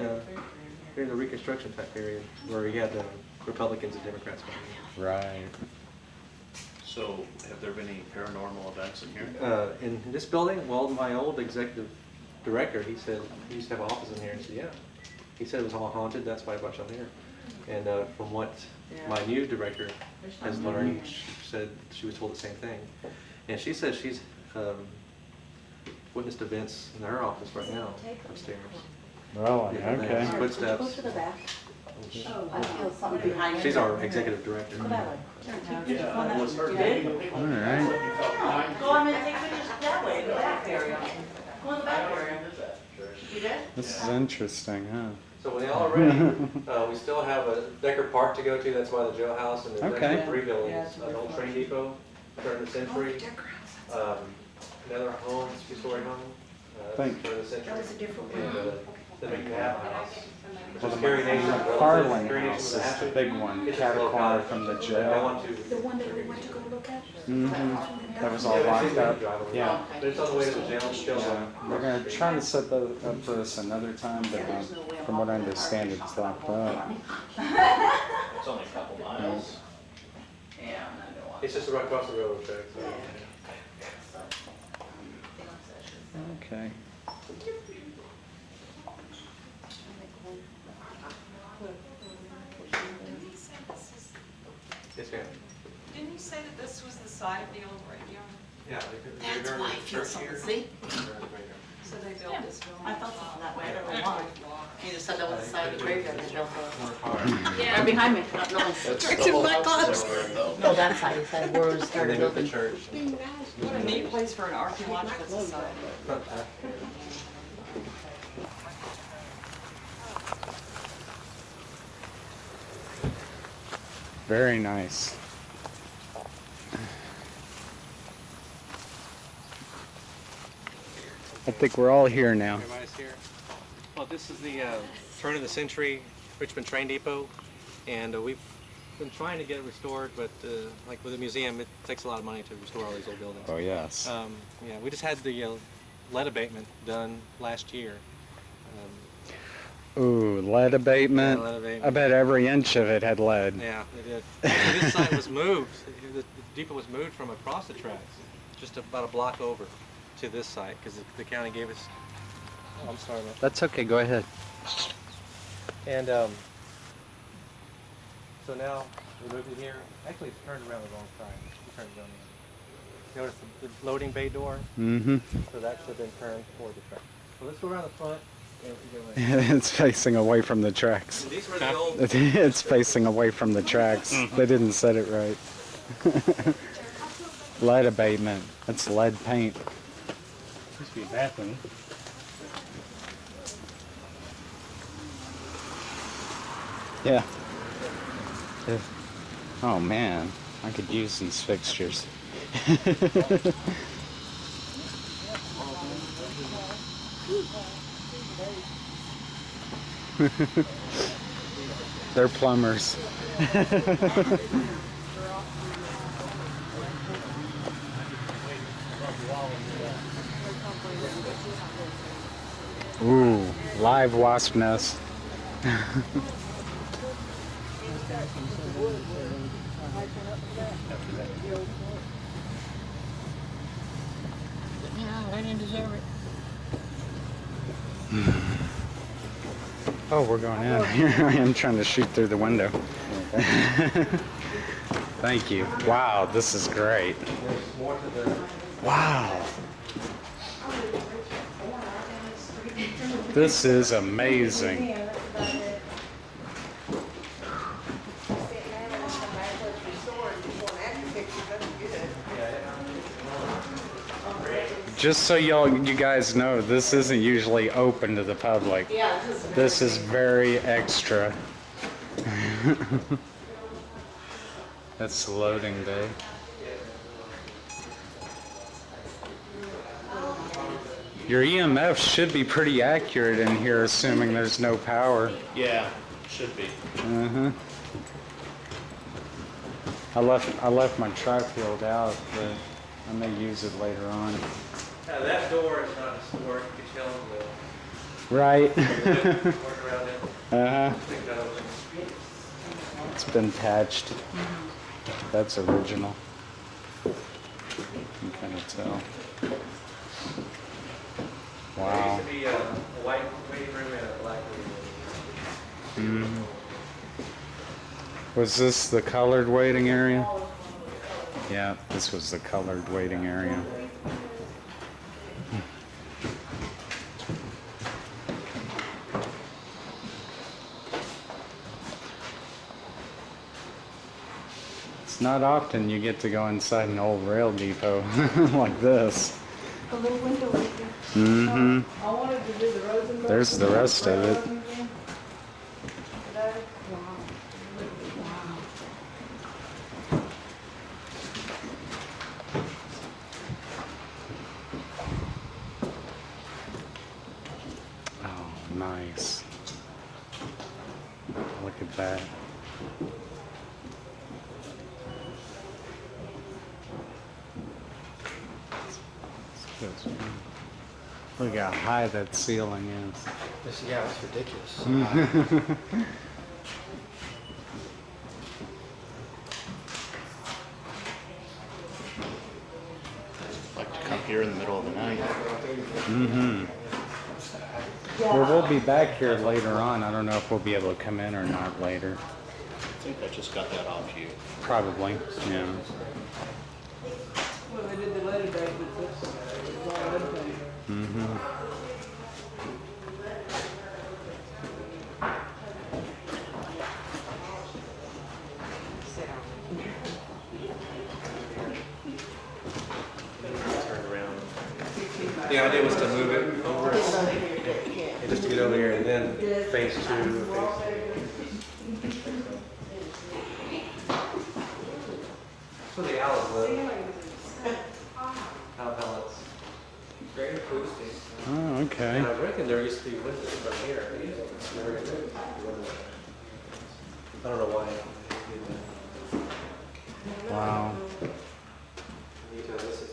during the Reconstruction type period where you had the Republicans and Democrats. Right. So, have there been any paranormal events in here? In this building, well, my old executive director, he said he used to have an office in here, and he said, yeah. He said it was all haunted, that's why I brought you on here. And from what my new director has learned, she said she was told the same thing. And she said she's witnessed events in her office right now, upstairs. Really? Yeah, Okay. there's footsteps. Go to the back. I feel something behind me. She's our executive director. Go that way. Yeah, it was her All right. Go on and take pictures that way, in the back area. Go in the back area. You did? This is interesting, huh? So when y'all are ready, we still have a Decker Park to go to, that's by the jailhouse, and there's Okay. actually 3 buildings. An old train depot, turn of the century, another home, 2-story home, Thank turn of the century. That was a different And the McNabb House, which Well, is the Carrie Nation. McFarland House is the big one, cat-a-corner from the I jail. want to. The one that we went to go look at? That was all locked up. Yeah. But it's on the way to the jail. Yeah. We're going to try to set that up for us another time, but from what I understand, it's locked up. It's only a couple miles. It's just right across the railroad track. Okay. Yes, ma'am. Didn't you say that this was the site of the old radio? Yeah. That's why I feel something, see? So they built this building? I felt something that way, I don't know why. You just said that was the side of the graveyard they built it. Yeah. Right behind me, not knowing. Directing my gloves. No, that side, he said, where was And started they moved the building. church. What a neat place for an archaeological society. Very nice. I think we're all here now. Everybody's here. Well, this is the turn of the century Richmond train depot, and we've been trying to get it restored, but like with a museum, it takes a lot of money to restore all these old buildings. Oh, yes. Yeah, we just had the lead abatement done last year. Ooh, lead abatement. Yeah, lead abatement. I bet every inch of it had lead. Yeah, they did. Actually, this site was moved. The depot was moved from across the tracks, just about a block over, to this site because the county gave us. Oh, I'm sorry about that. That's okay. Go ahead. And so now we moved it here. Actually, it's turned around the wrong side. We turned it on the other. Notice the loading bay door? Mm-hmm. So that should have been turned toward the track. So let's go around the front. It's facing away from the tracks. And these were the old... It's facing away from the tracks. They didn't set it right. Lead abatement. That's lead paint. Used to be a bathroom. Yeah. Oh man, I could use these fixtures. They're plumbers. Ooh, live wasp nest. Yeah, I didn't deserve it. Oh, we're going in. Here I am trying to shoot through the window. Thank you. Wow, this is great. Wow. This is amazing. Just so you guys know, this isn't usually open to the public. This is very extra. That's the loading bay. Your EMF should be pretty accurate in here, assuming there's no power. Yeah, should be. Uh-huh. I left my tri-field out, but I may use it later on. Now that door is not historic, you can tell the Right. work around it. Uh-huh. Take that over. It's been patched. That's original. You can kind of tell. Wow. There used to be a white waiting room and a black waiting room. Was this the colored waiting area? Yeah, this was the colored waiting area. It's not often you get to go inside an old rail depot like this. A little window right there. Mm-hmm. I wanted to do the Rosenberg. There's the rest of it. Oh, nice. Look at that. Look how high that ceiling is. Yeah, it's ridiculous. Like to come here in the middle of the night. Mm-hmm. Well, we'll be back here later on. I don't know if we'll be able to come in or not later. I think I just got that off you. Probably, yeah. Well, they did the letter day, but this is all everything. Mm-hmm. Turn around. The idea was to move it over and just to get over here and then phase 2, phase 3. So the owls live. Owl pellets. Great acoustic. Oh, okay. And I reckon there used to be windows from here. I don't know why. Wow.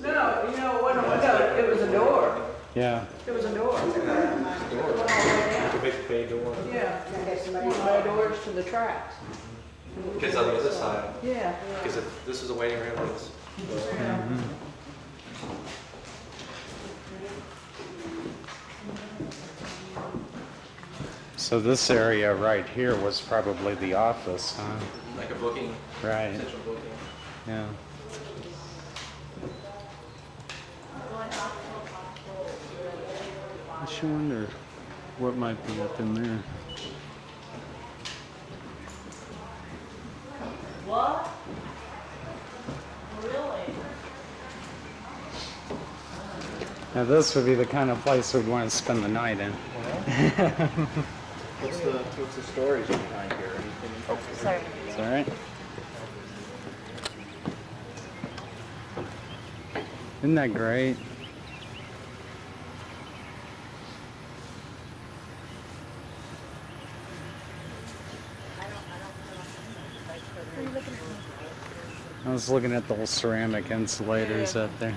No, you know, it wasn't a window, it was a door. Yeah. It was a door. It's a big bay door. Yeah. One of the doors to the tracks. Because on the other side, Yeah. because if this is a waiting room, it's. So this area right here was probably the office, huh? Like a booking. Right. Potential booking. Yeah. I should wonder what might be up in there. What? Really? Now this would be the kind of place we'd want to spend the night in. What's the stories behind here? Anything? Oh, sorry. It's all right. Isn't that great? I was looking at the little ceramic insulators up there.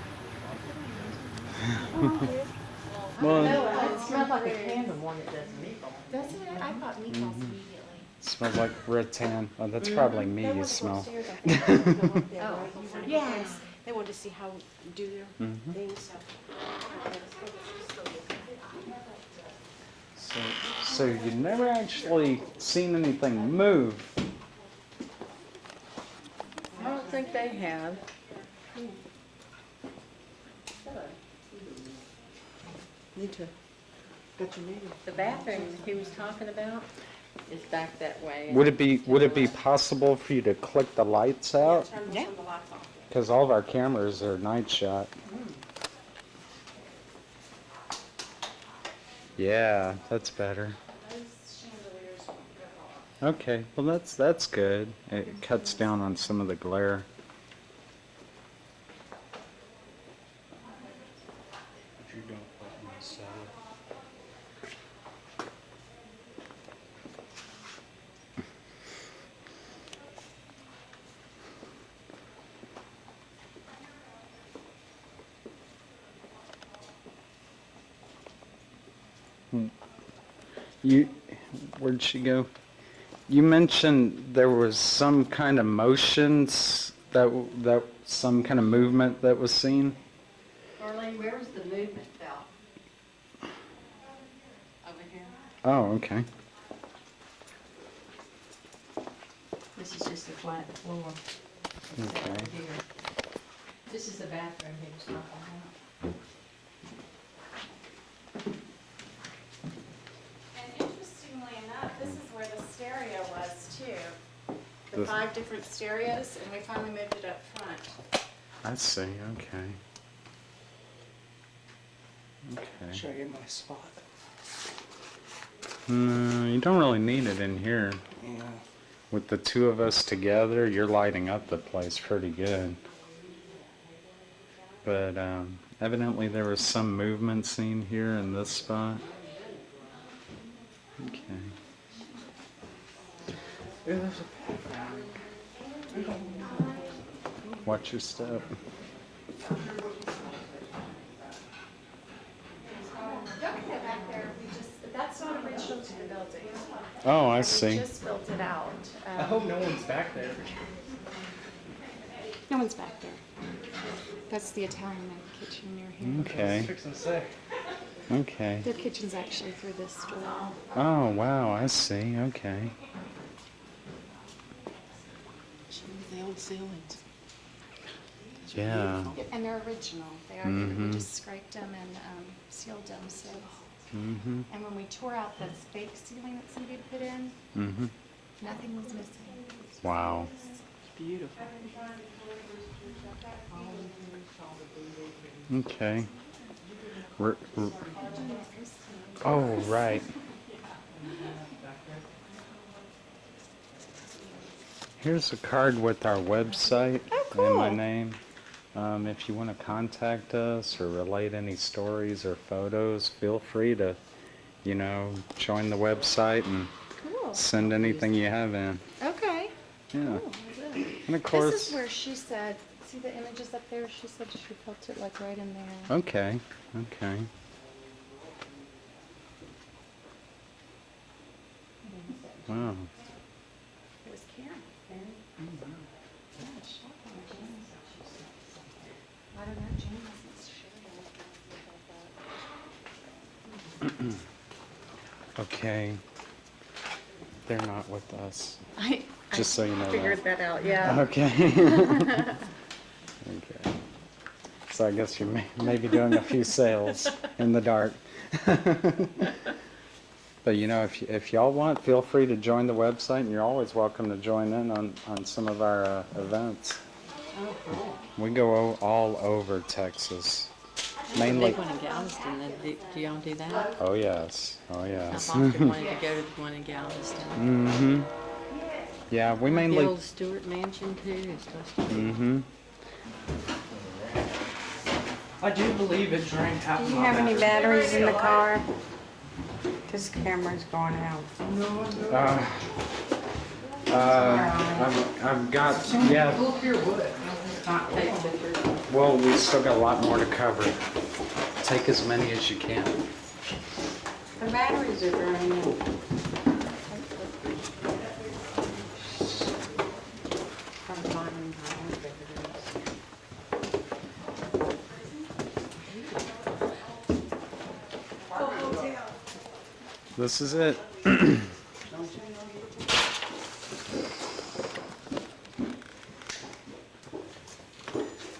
Well, It smells like a candle more than it does meatball. That's what I thought meatballs immediately. smells like rattan. Oh, that's probably me you smell. Oh, Yes. They wanted to see how you do their things. So you never actually seen anything move. I don't think they have. Need to. Got your name. The bathroom he was talking about is back that way. Would it be possible for you to click the lights out? Yeah. Turn the lights off. Because all of our cameras are night shot. Yeah, that's better. Okay, well that's good. It cuts down on some of the glare. Where'd she go? You mentioned there was some kind of motions that some kind of movement that was seen. Arlene, where was the movement belt? Over here. Oh, okay. This is just a flat floor. Okay. Over here. This is the bathroom he was talking about. And interestingly enough, this is where the stereo was too. The This- 5 different stereos, and we finally moved it up front. I see. Okay. Okay. Show you my spot. No, you don't really need it in here. Yeah. With the two of us together, you're lighting up the place pretty good. But evidently there was some movement seen here in this spot. Okay. Watch your step. Don't get back there. That's not original to the building. Oh, I We see. just built it out. I hope no one's back there. No one's back there. That's the Italian kitchen near here. Okay. Fixing to say. Okay. Their kitchen's actually through this door. Oh, wow, I see. Okay. The old ceilings. Yeah. And they're original. They are. We just scraped them and sealed them. So. Mm-hmm. And when we tore out this fake ceiling that somebody put in, Mm-hmm. nothing was missing. Wow. Beautiful. Okay. Oh, right. Here's a card with our website and my name. If you want to contact us or relate any stories or photos, feel free to, join the website and Cool. send anything you have in. Okay. Yeah. Oh, what is that? And of course. This is where she said, see the images up there? She said she felt it like right in there. Okay. Okay. Wow. It was Karen. I don't know, Jane hasn't shared Okay. They're not with us. I Just so you know. figured that out, yeah. Okay. Okay. So I guess you may be doing a few sales in the dark. But you know, if y'all want, feel free to join the website, and you're always welcome to join in on some of our events. Oh, cool. We go all over Texas. There's Mainly. a big one in Galveston. Do y'all do that? Oh yes. Oh yes. I've often wanted to go to the one in Galveston. Mm-hmm. Yeah, we mainly. The old Stewart Mansion too is supposed to be. Mm-hmm. I do believe it drank half Do of you my have any battery. batteries in the car? This camera's going out. I've got, yeah. Not take pictures. Well, we still got a lot more to cover. Take as many as you can. The batteries are draining. This is it.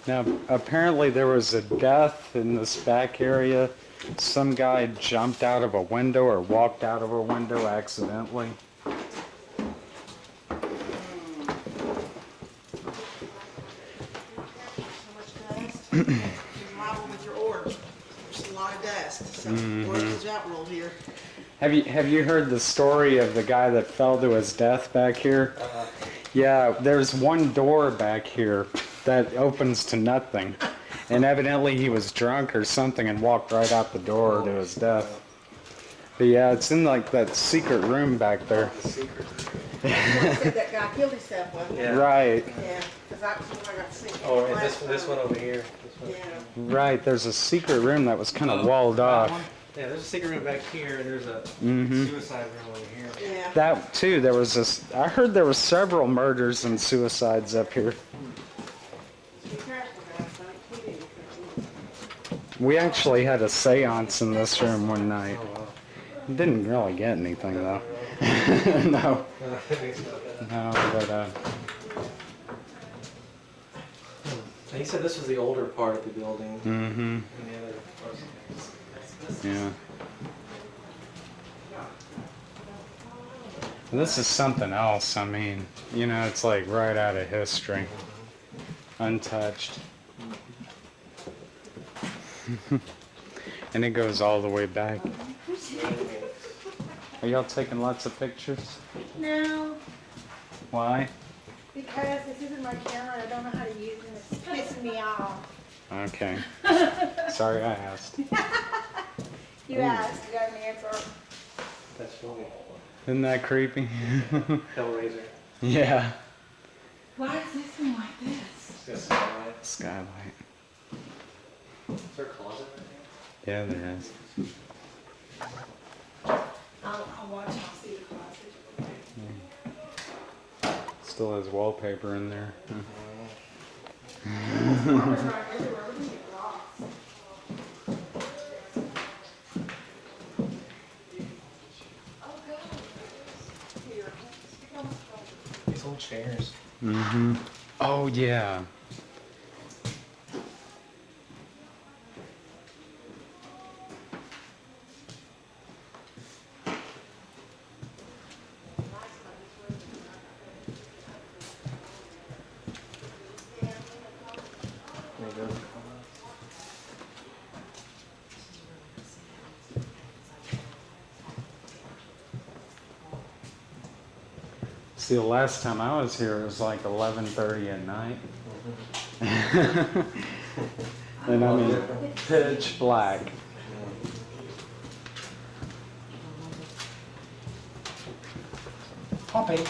Now, apparently there was a death in this back area. Some guy jumped out of a window or walked out of a window accidentally. With your oars. There's a lot of dust. So watch the jump rule here. Have you heard the story of the guy that fell to his death back here? Yeah, there's one door back here that opens to nothing. And evidently he was drunk or something and walked right out the door to his death. But yeah, it's in like that secret room back there. Said that guy killed himself, wasn't he? Yeah. Right. Yeah, because I was when I got sick. Oh, and this one over here. This one. Yeah. Right, there's a secret room that was kind of walled off. Yeah, there's a secret room back here, and there's a suicide room over here. Yeah. That too, there was this, I heard there were several murders and suicides up here. Be careful, guys. Don't keep it. We actually had a seance in this room one night. Didn't really get anything though. No. No, but He said this was the older part of the building. mm-hmm. And the other parts. Yeah. This is something else. I mean, you know, it's like right out of history. Untouched. And it goes all the way back. Are y'all taking lots of pictures? No, Why? because this isn't my camera. I don't know how to use it. It's pissing me off. Okay. Sorry I asked. You asked, you got an answer. That's funny. Isn't that creepy? Hellraiser. Yeah. Why is this one like this? It's got skylight. Skylight. Is there a closet right Yeah, there is. I'll watch and I'll see the closet. Still has wallpaper in there. These old chairs. Mm-hmm. Oh, yeah. There you go. See, the last time I was here, it was like 11:30 at night. And I mean, pitch black. Poppy.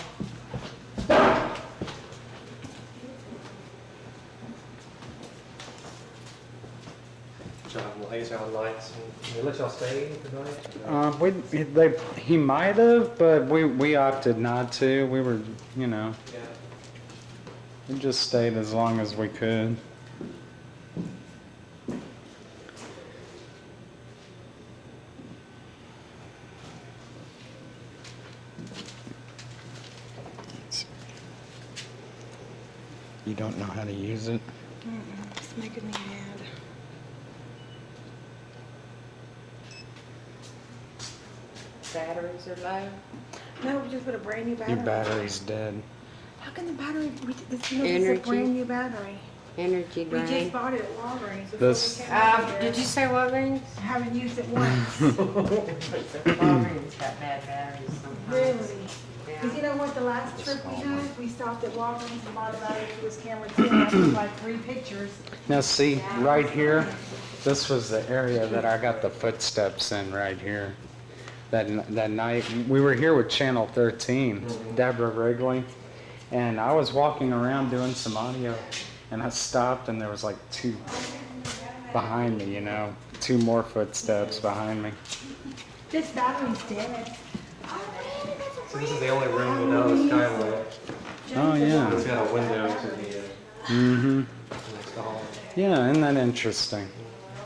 I guess y'all have lights. And they let y'all stay the night? He might have, but we opted not to. We were, you know, Yeah. we just stayed as long as we could. You don't know how to use it? It's making me mad. Batteries are low. No, we just put a brand new battery. Your battery's dead. How can the battery? This is a Energy. brand new battery. Energy We drain. just bought it at Walgreens. before This- we came over here. Did you say Walgreens? I haven't used it once. Walgreens got bad batteries sometimes. Really? Because you know what, the last trip we had, we stopped at Walgreens and bought a battery for this camera too. And I took like 3 pictures. Now see, right here, this was the area that I got the footsteps in right here. That night, we were here with Channel 13, Deborah Wrigley, and I was walking around doing some audio, and I stopped, and there was like 2 behind me, you know, 2 more footsteps behind me. This battery's dead. So this is the only room without a skylight. Oh yeah. It's got a window to the Mm-hmm. next to hall. Yeah, isn't that interesting?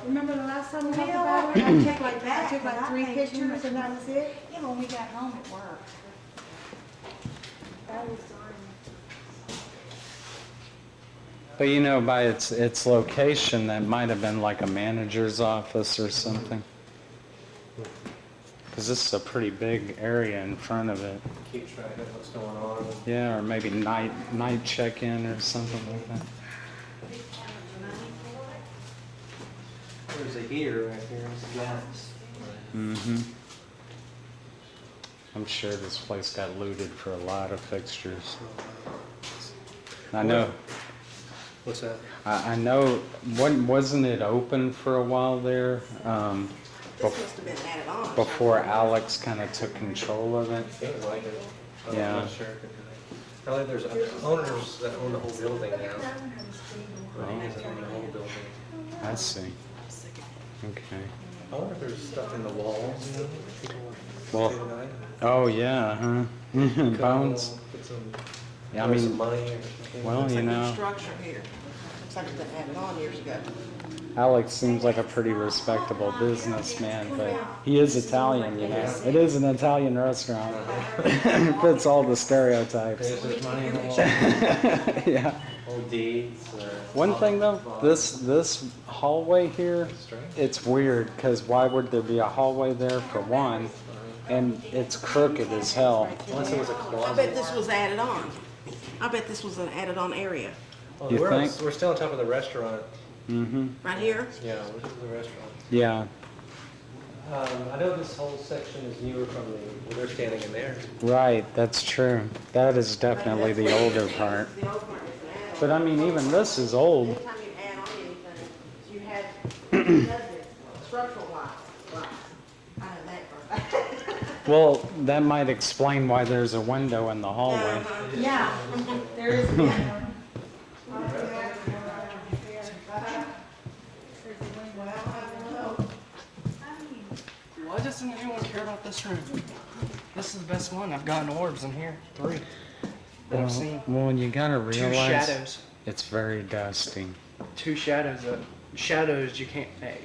Remember the last time we had the battery? I took like 3 pictures and that was it. Yeah, when we got home at work. Battery's dying. But you know, by its location, that might have been like a manager's office or something. Because this is a pretty big area in front of it. Keep track of what's going on. Yeah, or maybe night check-in or something like that. There's a heater right here. It's gas. Mm-hmm. I'm sure this place got looted for a lot of fixtures. I know. What's that? I know. Wasn't it open for a while there? This must have been added on. Before Alex kind of took control of it. Seems like it. Yeah. I'm not sure. Probably there's owners that own the whole building now. But he doesn't own the whole building. I see. Okay. I wonder if there's stuff in the walls, you know? People Well, stay the night. oh yeah, huh? Bones. Put some, Yeah, I some mean, money or something. well, It's you like a know, structure here. Looks like it's been added on years ago. Alex seems like a pretty respectable businessman, but he is Italian, you know. It is an Italian restaurant. Fits all the stereotypes. There's money in the wall. Yeah. Old deeds. One thing though, this hallway here, it's weird because why would there be a hallway there for one, and it's crooked as hell. Unless it was a I closet. bet this was added on. I bet this was an added on area. Oh, You think? we're still on top of the restaurant. Mm-hmm. Right here? Yeah, this is the restaurant. Yeah. I know this whole section is newer from where they're standing in there. Right. That's true. That is definitely the older part. The old part is an add-on. But I mean, even this is old. Anytime you add on anything, you had, does this, structural lights. I know that for a fact. Well, that might explain why there's a window in the hallway. Yeah, there is a window. Why doesn't anyone care about this room? This is the best one. I've gotten orbs in here. 3 that I've seen. Well, you gotta 2 realize shadows. it's very dusty. 2 shadows. Shadows you can't make.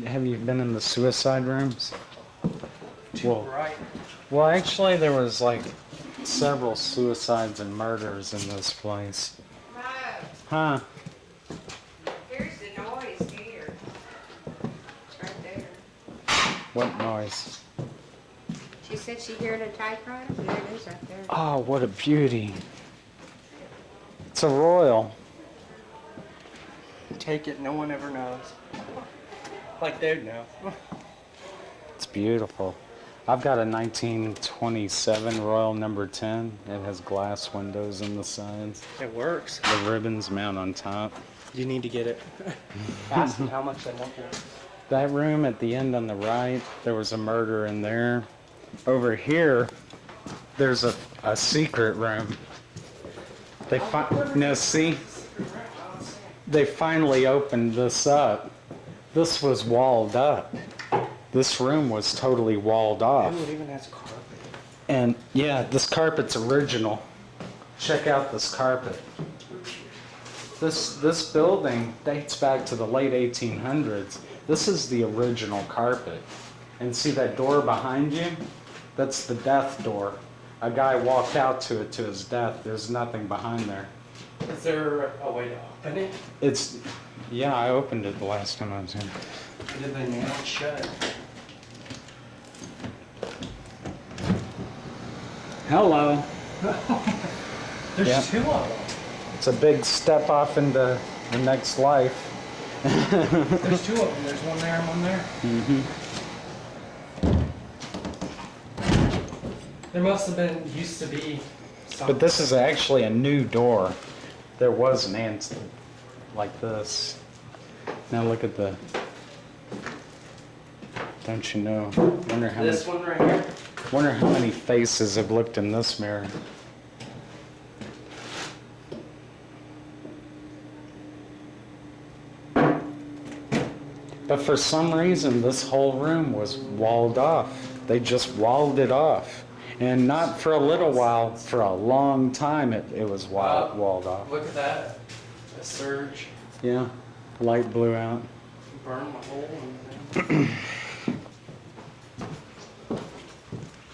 Have you been in the suicide rooms? Well, Right. well, actually, there was like several suicides and murders in this place. Huh? Here's the noise here. It's right there. What noise? She said she heard a typewriter. There it is right there. Oh, what a beauty. It's a royal. Take it. No one ever knows. Like they'd know. It's beautiful. I've got a 1927 Royal number 10. It has glass windows in the sides. It works. The ribbons mount on top. You need to get it. Ask them how much they want for it. That room at the end on the right, there was a murder in there. Over here, there's a secret room. They find, no, see? they finally opened this up. This was walled up. This room was totally walled off. Ooh, it even has carpet. And yeah, this carpet's original. Check out this carpet. This building dates back to the late 1800s. This is the original carpet. And see that door behind you? That's the death door. A guy walked out to it to his death. There's nothing behind there. Is there a way to open it? Yeah, I opened it the last time I was here. Did they nail it shut? Hello. There's Yeah. 2 of them. It's a big step off into the next life. There's 2 of them. There's one there and one there. Mm-hmm. There must have been, used to be something. But this is actually a new door. There was an ant like this. Now look at the. Don't you know? Wonder how This many, one right here. Wonder how many faces have looked in this mirror. But for some reason, this whole room was walled off. They just walled it off. And not for a little while, for a long time it was walled off. Look at that. A surge. Yeah, light blew out. Burned my hole and everything.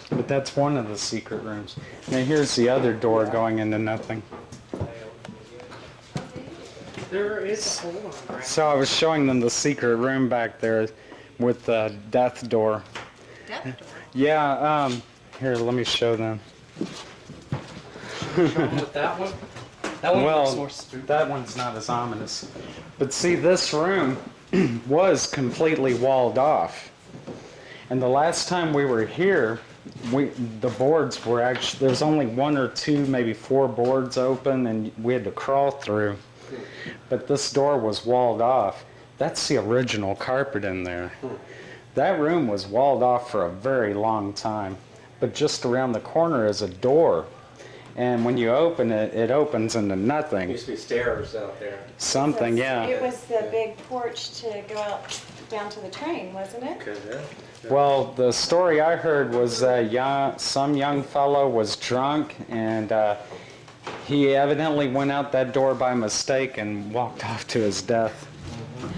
But that's one of the secret rooms. Now here's the other door going into nothing. There is a hole in the ground. So I was showing them the secret room back there with the death door. Death door? Yeah, here, let me show them. With that one? That one looks more spooky. That one's not as ominous. But see, this room was completely walled off. And the last time we were here, the boards were actually, there's only 1 or 2, maybe 4 boards open, and we had to crawl through. But this door was walled off. That's the original carpet in there. That room was walled off for a very long time. But just around the corner is a door. And when you open it, it opens into nothing. Used to be stairs out there. Something, yeah. It was the big porch to go out down to the train, wasn't it? Okay, yeah. Well, the story I heard was some young fellow was drunk and he evidently went out that door by mistake and walked off to his death.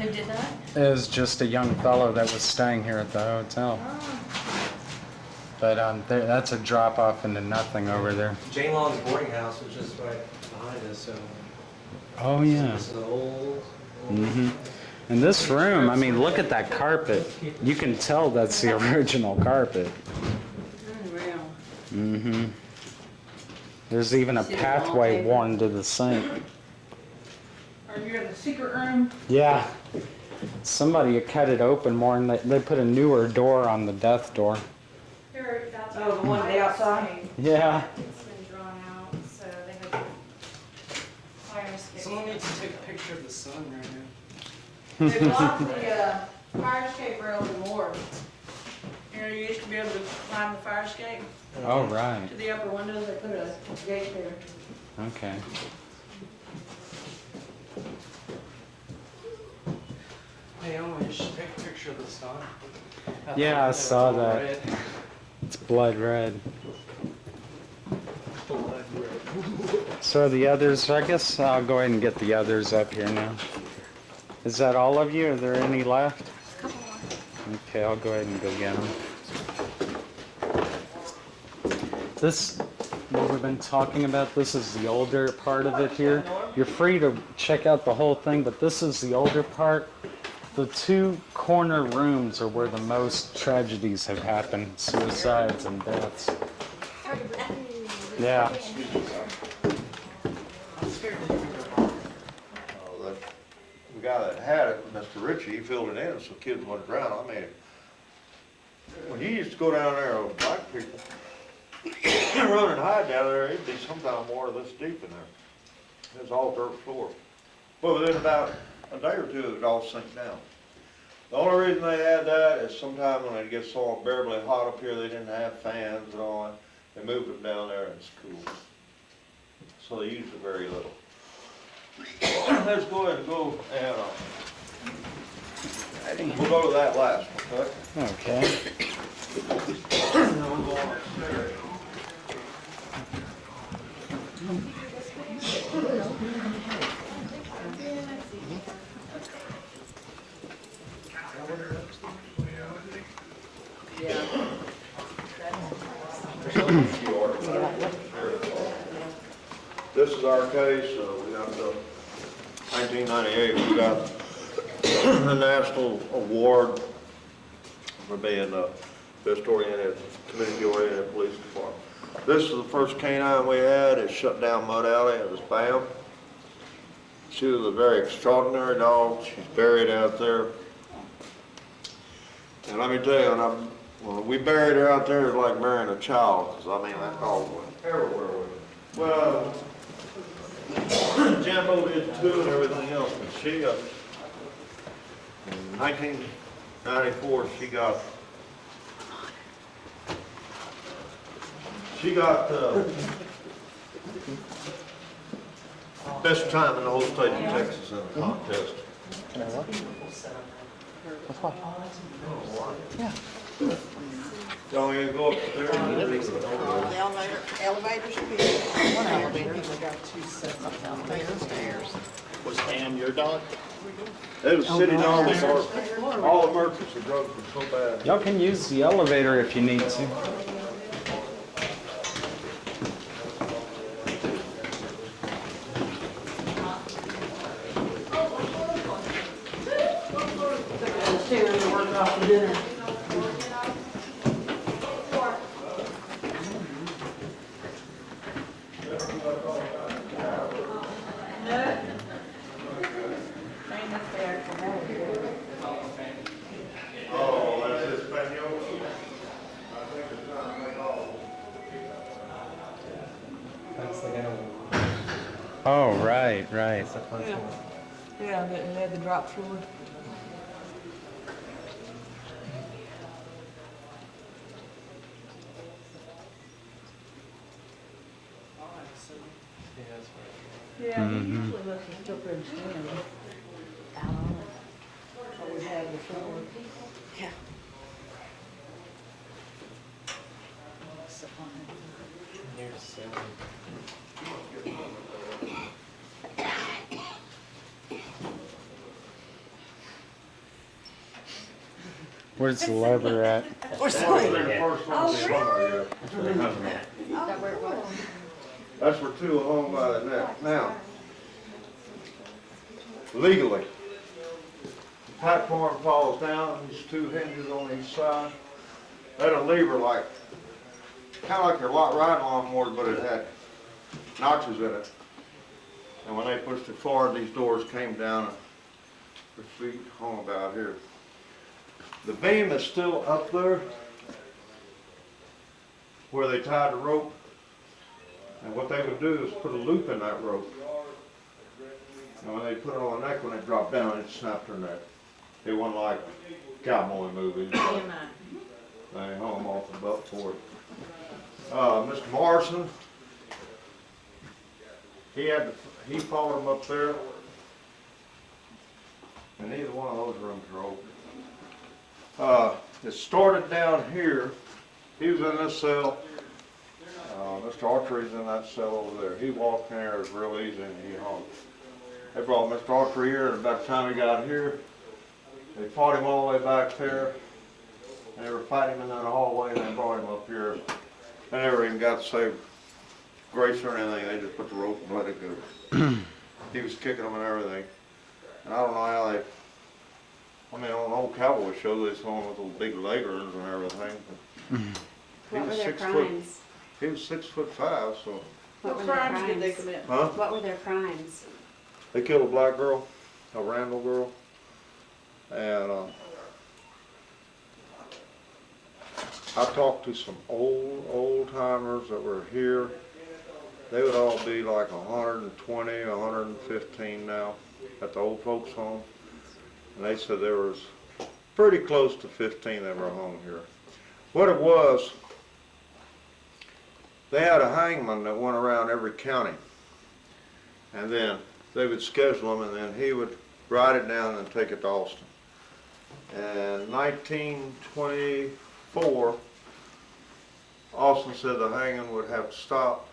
Who did that? It was just a young fellow that was staying here at the hotel. But that's a drop off into nothing over there. Jane Long's boarding house was just right behind us. So Oh yeah. this is old. Mm-hmm. And this room, I mean, look at that carpet. You can tell that's the original carpet. Unreal. Mm-hmm. There's even a pathway worn to the sink. Are you in the secret room? Yeah. Somebody had cut it open more and they put a newer door on the death door. Here, that's Oh, the one on the outside? Yeah. It's been drawn out, so they have fire escape. Someone needs to take a picture of the sun right now. They blocked the fire escape rail in the morgue. You know, you used to be able to climb the fire escape Oh, right. to the upper windows. They put a gate there. Okay. Hey, Emily, you should take a picture of the sun. Yeah, I saw It's all that. red. It's blood red. Blood red. So the others, I guess I'll go ahead and get the others up here now. Is that all of you? Are there any left? Okay, I'll go ahead and go get them. This, what we've been talking about, this is the older part of it here. You're free to check out the whole thing, but this is the older part. The 2 corner rooms are where the most tragedies have happened, suicides and deaths. Yeah. The guy that had it, Mr. Ritchie, he filled it in so kids wouldn't drown. I mean, when you used to go down there with black people, run and hide down there, it'd be sometime water this deep in there. It was all dirt floor. But within about a day or 2, it would all sink down. The only reason they had that is sometime when it gets so unbearably hot up here, they didn't have fans and all that. They moved them down there and it's cool. So they used it very little. let's go ahead and go and we'll go to that last one, okay? Okay. And then we'll go on upstairs. This is our case. We got the 1998. We got the National Award for being the best oriented, community oriented police department. This is the first canine we had. It shut down Mud Alley. It was Bam. She was a very extraordinary dog. She's buried out there. And let me tell you, when we buried her out there, it was like burying a child. Because, I mean, that dog went everywhere with her. Well, Jambo did too and everything else. But she, in 1994, she got best time in the whole state of Texas in the contest. Can I what? With what? Yeah. So you go upstairs. The elevators are here. One elevator. We got 2 sets of elevators. Stairs. Was Ann your dog? It was city dog before all emergency drugs were so bad. Y'all can use the elevator if you need to. Oh, right. Yeah, they had the drop floor. Yeah, he usually lets us still put his stand out on it. What we had before. Yeah. Where's the lever at? Where's the lever? That's where two are hung by the neck. Now, legally, the platform falls down, there's 2 hinges on each side. They had a lever like, kind of like your riding lawnmower, but it had notches in it. And when they pushed it forward, these doors came down and their feet hung about here. The beam is still up there where they tied the rope. And what they would do is put a loop in that rope. And when they put it on the neck, when it dropped down, it snapped her neck. It wasn't like cowboy movies. They hung them off the butt for it. Mr. Morrison, he followed them up there. And neither one of those rooms are open. It started down here. He was in this cell. Mr. Archery's in that cell over there. He walked in there, it was real easy, and he hung. They brought Mr. Archery here, and about the time he got here, they fought him all the way back there. And they were fighting him in the hallway, and they brought him up here. They never even got to say grace or anything. They just put the rope and let it go. He was kicking them and everything. And I don't know how they, I mean, on an old cowboy show, they saw him with those big leghorns and everything. But What were their crimes? He was 6'5", so. What were their crimes did they crimes? commit? Huh? What were their crimes? They killed a black girl, a Randall girl, and I talked to some old timers that were here. They would all be like 120, 115 now at the old folks home, and they said there was pretty close to 15 that were hung here. What it was, they had a hangman that went around every county, and then they would schedule them, and then he would write it down and take it to Austin. And 1924, Austin said the hanging would have to stop.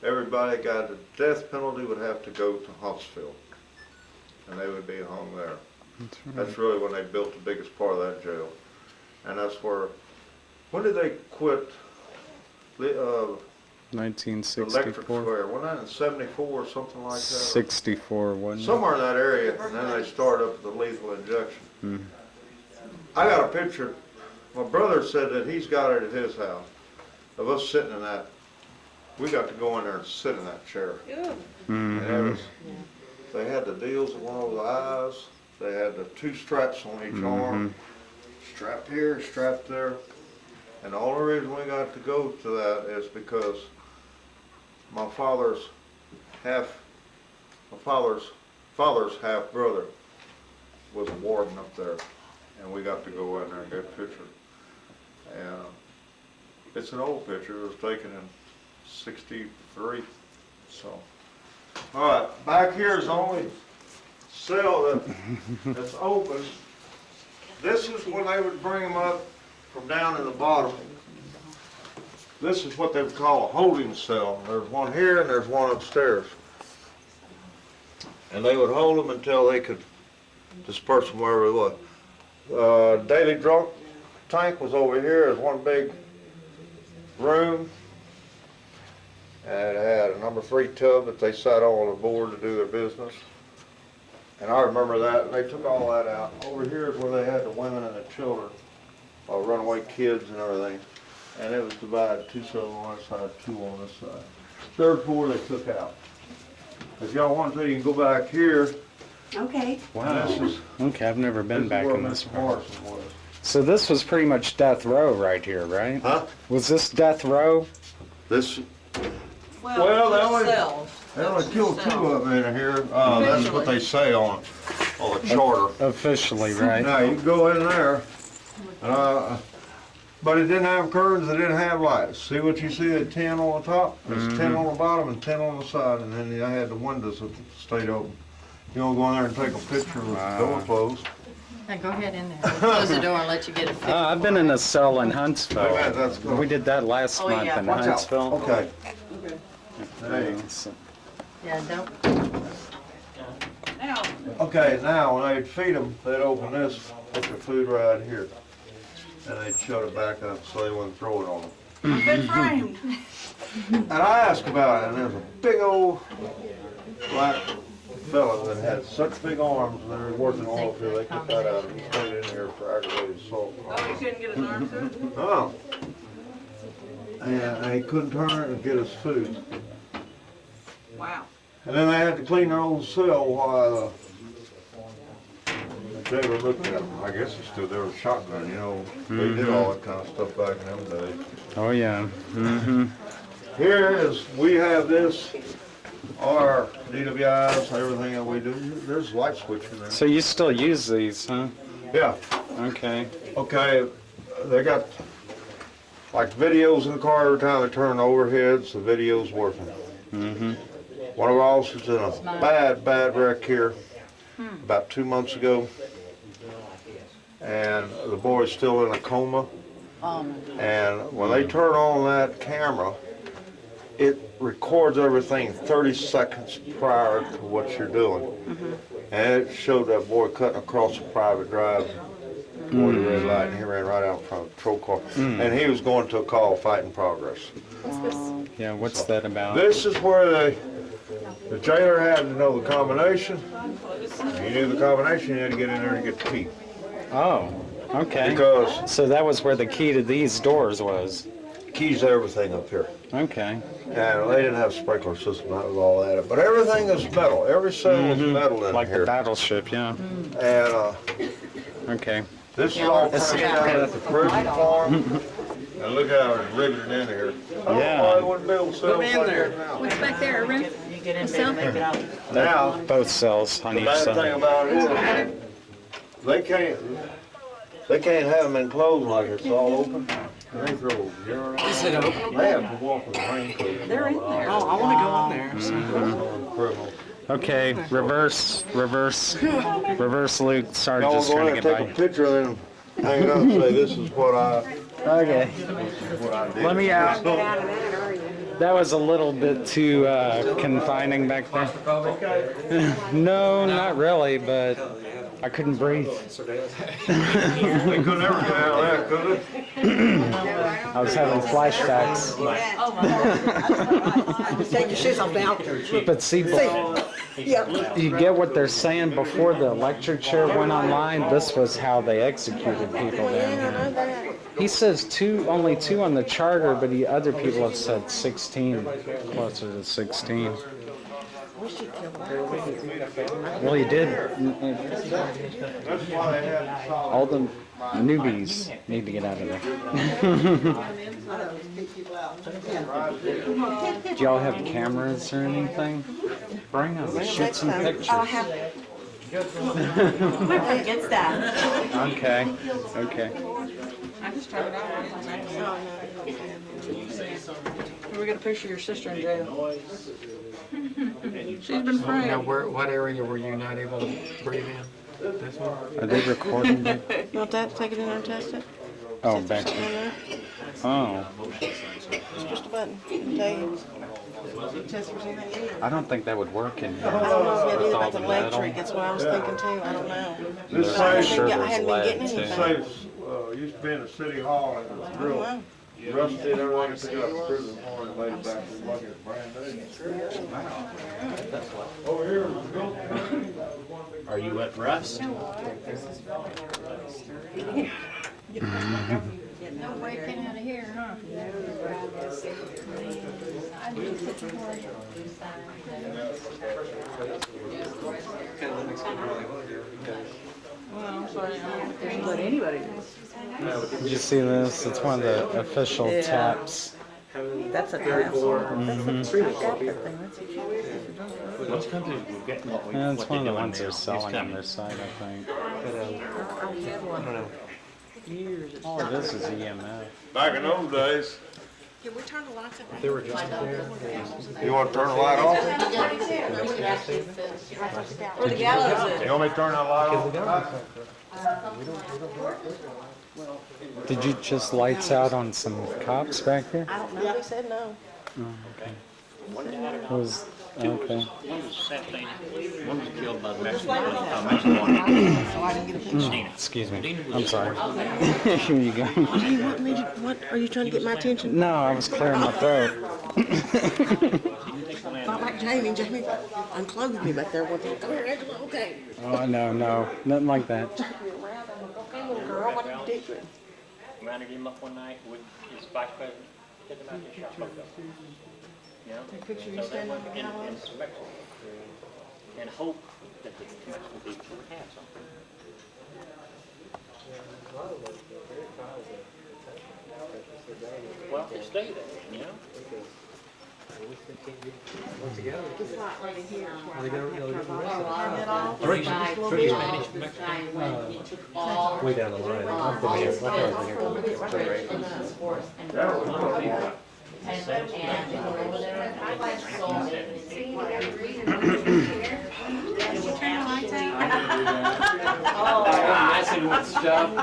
Everybody that got the death penalty would have to go to Huntsville, and they would be hung there. That's really when they built the biggest part of that jail. And that's where, when did they quit Electric 1964. Square? Wasn't that in 74 or something like that? 64, wasn't it? Somewhere in that area, and then they started up the lethal injection. I got a picture. My brother said that he's got it at his house of us sitting in that. We got to go in there and sit in that chair. And it was, they had the deals that went over the eyes. They had the 2 straps on each arm, strapped here, strapped there. And the only reason we got to go to that is because my father's half brother was a warden up there, and we got to go in there and get a picture. And it's an old picture. It was taken in '63. So, all right, back here is the only cell that's open. This is when they would bring them up from down in the bottom. This is what they would call a holding cell. There's one here and there's one upstairs. And they would hold them until they could disperse them wherever it was. Daily drunk tank was over here. There's one big room. And it had a number 3 tub that they sat on the board to do their business. And I remember that. They took all that out. Over here is where they had the women and the children, runaway kids and everything. And it was divided, 2 cells on this side, 2 on this side. 3rd floor they took out. If y'all want to, you can go back here. Okay. Wow. Okay, I've never been back in this part. Morrison was. So this was pretty much death row right here, right? Huh? Was this death row? This. Well, they only cells. killed 2 of them in here. That's what they say on the charter. Officially, right? Now you can go in there, but it didn't have curtains. It didn't have lights. See what you see at 10 on the top? There's 10 on the bottom and 10 on the side, and then I had the windows that stayed open. You want to go in there and take a picture with the door closed? Hey, go ahead in there. We'll close the door and let you get a picture. I've been in a cell in Huntsville. Okay, that's good. We did that last month in Watch out. Huntsville. Okay. Hey. Yeah, don't. Now, Okay, now when they'd feed them, they'd open this, put their food right here, and they'd shut it back up so they wouldn't throw it on them. I've been framed. And I asked about it, and there's a big old black fella that had such big arms, and they were working all through. They took that out, and he stayed in here for aggravated assault. Oh, you couldn't get his arm through? No. And he couldn't turn it and get his food. Wow. And then they had to clean their own cell while the jailer looked at them. I guess he stood there with a shotgun, you know. They did all that kind of stuff back in them days. Oh yeah. Here is, we have this, our DWIs, everything that we do. There's a light switch in there. So you still use these, huh? Yeah. Okay. Okay, they got like videos in the car every time they turn the overheads, the video's working. One of our officers in a bad wreck here about 2 months ago, and the boy's still in a coma. And when they turn on that camera, it records everything 30 seconds prior to what you're doing. And it showed that boy cutting across a private drive toward the red light, and he ran right out in front of the patrol car. And he was going to a call, fight in progress. Yeah, what's that about? This is where the jailer had to know the combination. He knew the combination, he had to get in there and get the key. Oh, okay. Because so that was where the key to these doors was. Keys to everything up here. Okay. And they didn't have a sprinkler system, that was all that. But everything is metal. Every cell is metal in like here. the battleship, yeah. And okay. This is all printed down at the prison farm. And look how it's riveted in here. Yeah. I wouldn't build cells like that now. What's back there, a room? You get in there and make it out. Now, Both cells on the each bad thing side. about it is, they can't have them enclosed like it's all open. They throw urine out. Is it open? They have to walk with a raincoat. They're in there. Oh, I want to go in there. Criminal. Okay, reverse Luke. Sorry, Y'all just go trying ahead to and get take by. a picture of them. Hang it up and say, this is what I Okay. did. Let me out. That was a little bit too confining back there. No, not really, but I couldn't breathe. We could never get out of that, could we? I was having flashbacks. Take your shoes off now. But see, you get what they're saying before the electric chair went online. This was how they executed people down here. He says only two on the charter, but other people have said 16, closer to 16. Well, he did. All the newbies need to get out of there. Do y'all have cameras or anything? Bring them. Shoot some pictures. Get that. Okay. I just tried it out. We got a picture of your sister in jail. She's been free. Now, what area were you not able to breathe in? This one? Are they recording it? You want that? Take it in there and test it? Oh, back there. Oh. It's just a button. Tell you. Test for something in there. I don't think that would work in here. I don't know if it is, With all but the the metal. electric, that's what I was thinking too. I don't know. This But I saves, hadn't been getting Sure, anything. used to be in the city hall and it was real rusty and everything. Pick it up in prison for and laid it back and look at it brand new. Over here was built. Are you at rest? No way getting out of here, huh? I need to for you. Well, I'm sorry. I don't let anybody do. Did you see this? It's one of the official taps. That's a tap. Most companies will get what we. Yeah, it's what one of the they're ones doing they're now. selling It's on coming. their site, I think. I don't know. Oh, this is EMF. Back in those days. Can we turn the lights up? They were just there. You want to turn the light off? Where the gallows is. You want me to turn that light off? Did you just lights out on some cops back here? I don't know. They said no. Oh, okay. Was okay. One was Saturday, one was killed by the Mexican So I didn't get a picture. Excuse me. I'm sorry. Here you go. What do you want me to, what, are you trying to get my attention? No, I was clearing my throat. Not like Jamie. Jamie unclothed me back there one time. Come here, Angela. Okay. Oh, no, nothing like that. Turn me around. I'm like, okay, little girl, what are you doing? Rounded him up one night with his vice president, took him out and shot both of them. You know? Take a picture of you So they standing went on the in gallows? Mexico and hope that the Mexican people would have something. Well, they stay there, you know? It's not right here. Are they gonna turn it off? Three Spanish from Way down the line. I'm from here. My car's been here.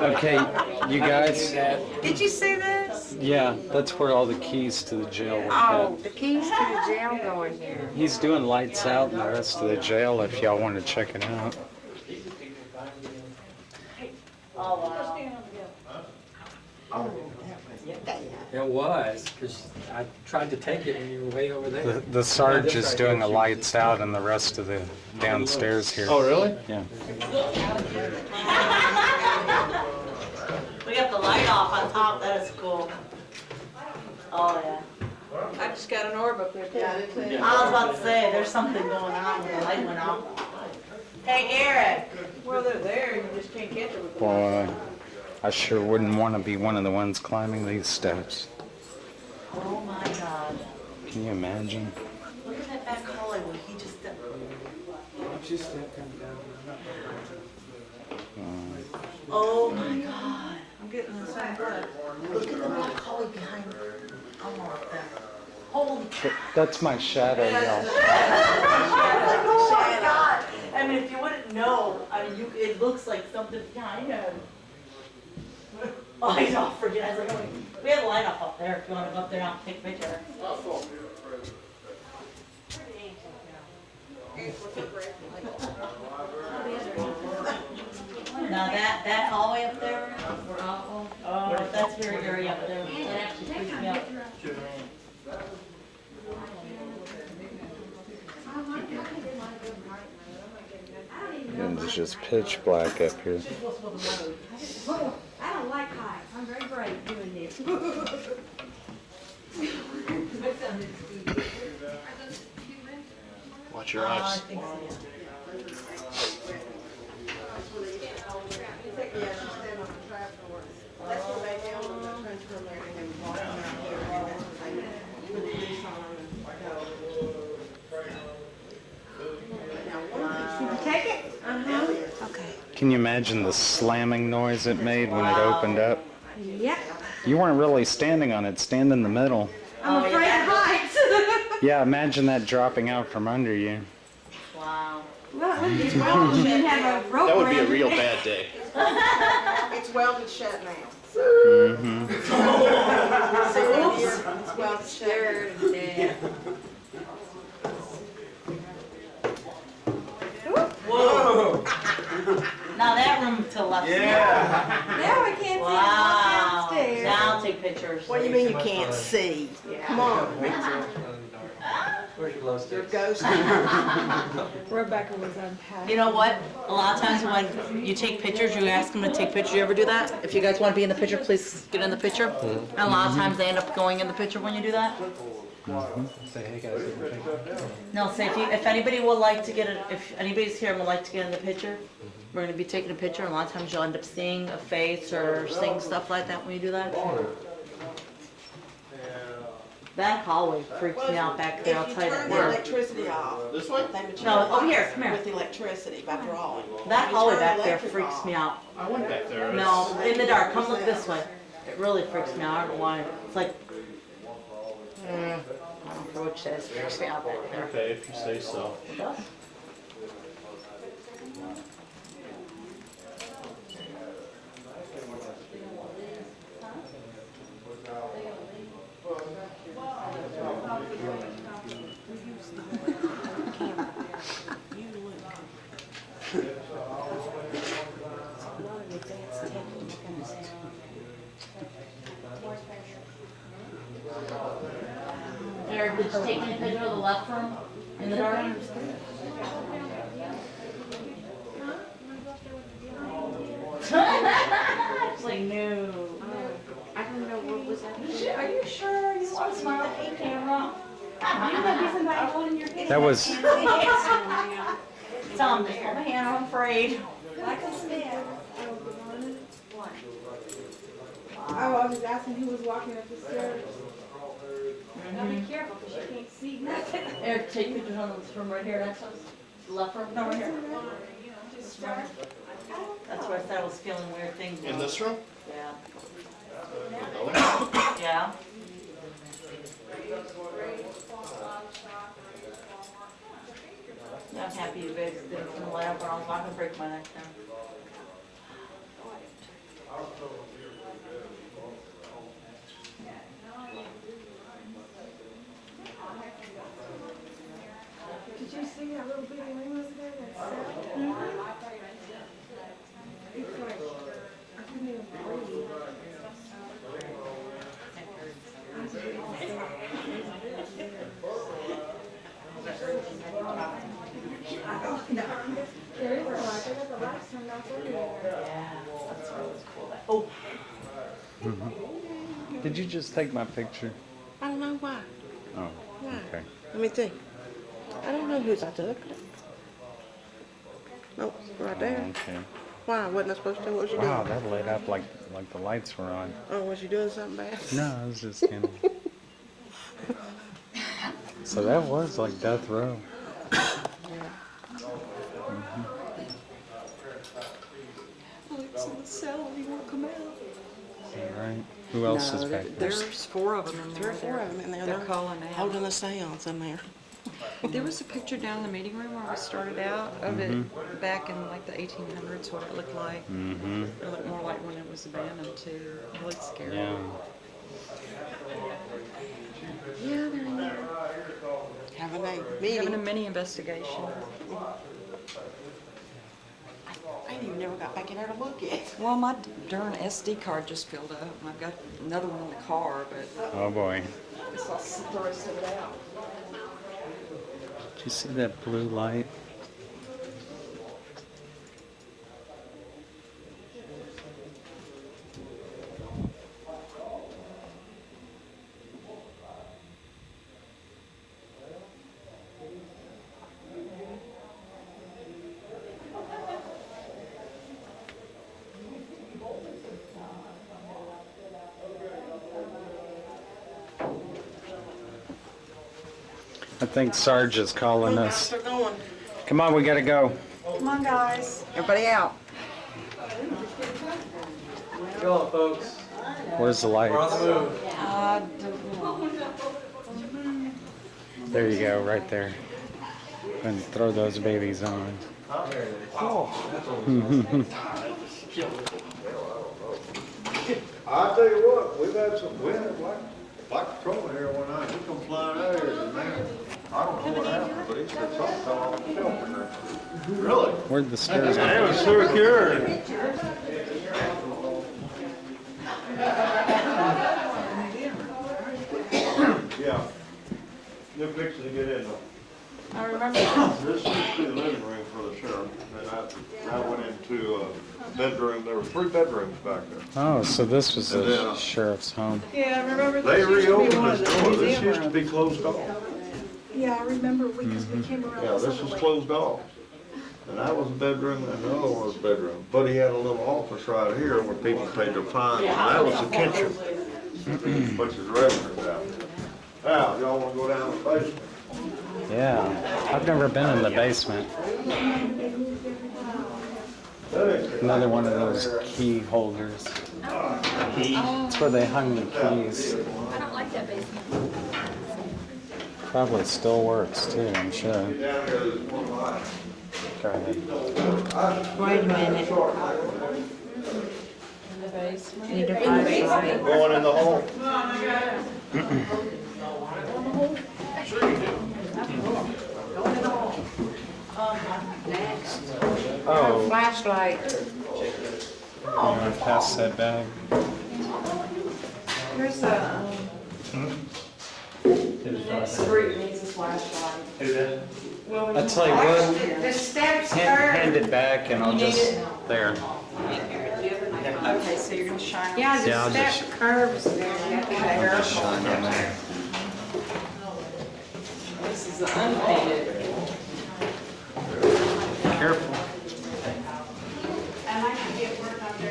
Okay, you guys. Did you see this? Yeah, that's where all the keys to the jail were Oh, kept. the keys to the jail go in here. He's doing lights out in the rest of the jail if y'all want to check it out. It was, because I tried to take it when you were way over there. The Sarge is doing the lights out in the rest of the downstairs here. Oh, really? Yeah. We got the light off on top. That is cool. Oh, yeah. I just got an orb up there, too. I was about to say, there's something going on when the light went off. Hey, Eric. Well, they're there. You just can't catch them with the lights. Boy, I sure wouldn't want to be one of the ones climbing these steps. Oh, my God. Can you imagine? Look at that back hallway where he just... Oh, my God. I'm getting the same blood. Look at the back hallway behind Holy That's my shadow, y'all. cow. Oh my God! I mean, if you wouldn't know, I mean, it looks like something kind of. Oh, I don't forget. I was like, oh, we have a light up there. If you want to go up there and take a picture. Now that all the way up there, oh, that's very area up there. That actually freaks me out. And it's just pitch black up here. I don't like heights. I'm very brave doing this. Watch your eyes. Take it? Okay. Can you imagine the slamming noise it made when it opened up? Yep. You weren't really standing on it, stand in the middle. I'm afraid of heights. Yeah, imagine that dropping out from under you. Wow. Well, it's well, you didn't have a rope. That would be a around real it. bad day. It's welded shut now. Mm-hmm. It's welded shut. Whoa. Now that room to the left. Now I can't Wow. see it downstairs. Now I'll take pictures. What do you mean you can't see? Come on. Where's your glow Your sticks? ghost. Rebecca was unpacking. You know what? A lot of times when you take pictures, you ask them to take pictures. You ever do that? If you guys want to be in the picture, please get in the picture. And a lot of times they end up going in the picture when you do that. Say, hey guys, get your picture. No, say if anybody would like to get if anybody's here and would like to get in the picture, we're going to be taking a picture. And a lot of times you'll end up seeing a face or seeing stuff like that when you do that. That hallway freaks me out back there. I'll tell you If you turn that. the electricity off. This way? They would turn No, it over here, off come here. With electricity by drawing. That You hallway turn the back there electric freaks off. me out. I went back there. No, in the dark. Come look this way. It really freaks me out. I don't know why. It's like, I don't know what it says. It freaks me out back there. Okay, if you say so. It does. Eric, did you take any picture of the left room in the dark? It's like, no. I don't know what was that. Are you sure you want to smile at the camera? You might be somebody holding your head. That was Tell him, just hold my hand, I'm afraid. Michael Smith. Oh, I was asking who was walking up the stairs. Now be careful because you can't see nothing. Eric, take pictures on this room right here, that's us. Left room, no, right here. That's where I said I was feeling weird things. In this room? Yeah. Yeah. I'm happy you guys didn't come light up, or I was not gonna break my neck down. Did you see that little bitty ring was there? That's It's like, I couldn't even breathe. There is a light. I got the lights turned off everywhere. Yeah, that's really cool. Oh. Did you just take my picture? I don't know why. Oh, Why? okay. Let me see. I don't know whose I took. Nope, right there. Oh, okay. Why? Wasn't I supposed to? What was you doing? Wow, that lit up like the lights were on. Oh, was you doing something bad? No, I was just kidding. So that was like death row. Alex in the cell, he won't come out. All right. Who else is back there? There's 4 of them in there. Three or four of them in there. They're calling out. Holding a seance in there. There was a picture down in the meeting room where we started out of it back in like the 1800s, what it looked like. It looked more like when it was abandoned too. It looked scary. Yeah. Yeah, they're in there. Having a meeting. Having a mini investigation. I ain't even never got back in there to look yet. Well, my darn SD card just filled up, and I've got another one in the car, but Oh boy. I guess I'll throw it out. Did you see that blue light? I think Sarge is calling us. They're going. Come on, we gotta go. Come on, guys. Everybody out. Go on, folks. Where's the light? We're on the move. There you go, right there. And throw those babies on. I'll tell you what, we had black patrol here one night, he come flying out here, and man, I don't know what happened, but he said something fell off the shelf in there. Really? Where'd the stairs go? It was secure. Yeah, they're fixing to get in though. I remember. This used to be the living room for the sheriff, and that went into a bedroom. There were 3 bedrooms back there. Oh, so this was And the then, sheriff's home. Yeah, I remember They this used to be reopened one of this the door. This museum used to rooms. be closed off. Yeah, I remember because we came around. Yeah, this was closed off. And that was a bedroom, and the other one was a bedroom. But he had a little office right here where people paid their fines, and that was the kitchen, which is the restroom down there. Now, y'all wanna go down to the basement? Yeah, I've never been in the basement. Another one of those key holders. It's where they hung the keys. I don't like that basement. Probably still works too, I'm sure. Down here, there's one light. Go ahead. Wait a minute. In the basement? Need to find something. Going in the hall? Next. Oh, Flashlight. you want to pass that bag? Here's the. Street needs a flashlight. I tell you what, The steps hand it back and I'll just, there. Okay, so you're gonna shine on. Yeah, I'll just- curves there. I'll just shine on there. This is unpainted. Careful.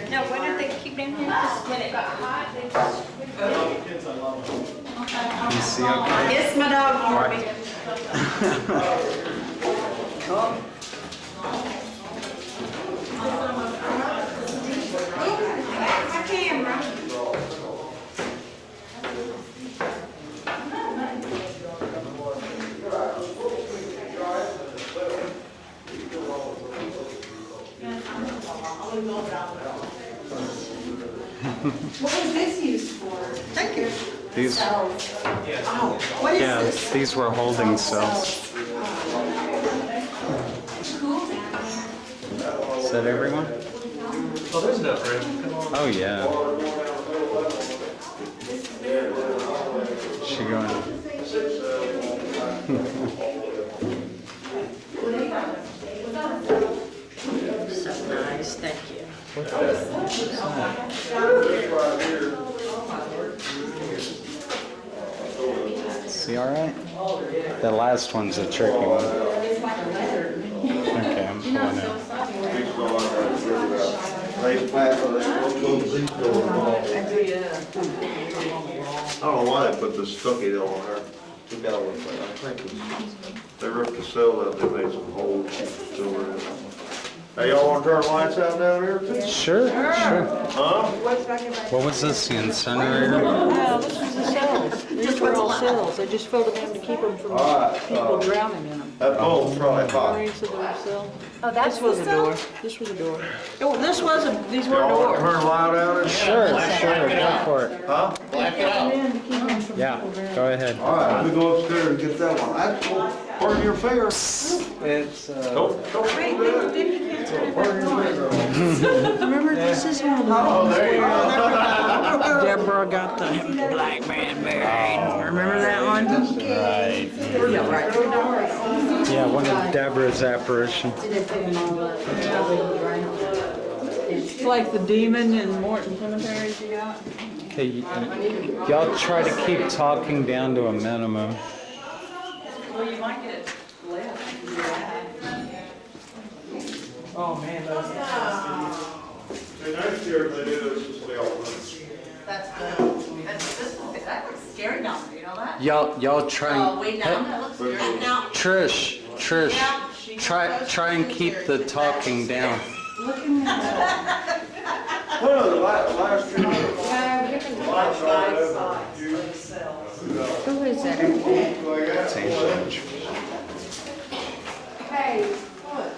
No, why don't they keep them here? 'Cause when it got hot, they just. You see okay? It's my dog, Harvey. My camera. What was this used for? Thank you. These, Oh, what is yeah, this? these were holding cells. Is that everyone? Oh, there's enough room. Come on. Oh, yeah. She going? So nice, thank you. See, all right? The last one's a tricky one. Okay, I'm pulling out. I don't know why they put this stucky deal on there. The gallows thing. I think it's, they ripped the cell out, they made some holes to it. Hey, y'all wanna turn lights out down here too? Sure, sure. Huh? What was this, the incinerator? Oh, this is the cells. These just were all cells. They just filled them in to keep them from All right, people drowning in them. That phone's probably hot. So they were cells. Oh, that's This was the a cell? door. This was a door. Oh, this wasn't, these weren't Y'all want to doors. turn light out and Sure, go for it. Huh? Yeah, go ahead. All right, we go upstairs and get that one. That's part of your finger. It's, Don't Wait, then you can't turn it back on. Remember, this is one of the Oh, there you go. Deborah got the black man buried. Remember that one? right. Yeah, right. Yeah, one of Deborah's apparitions. It's like the demon in Morton cemeteries you got. Hey, y'all try to keep talking down to a minimum. Well, you might get left. Oh man, those Next year, they do this, they all That's good. That looks scary down there, you know that? Y'all try Oh, and, way down, that looks scary. Now, Trish, try and keep the talking down. Well, the last year. Who is that? Hey, look.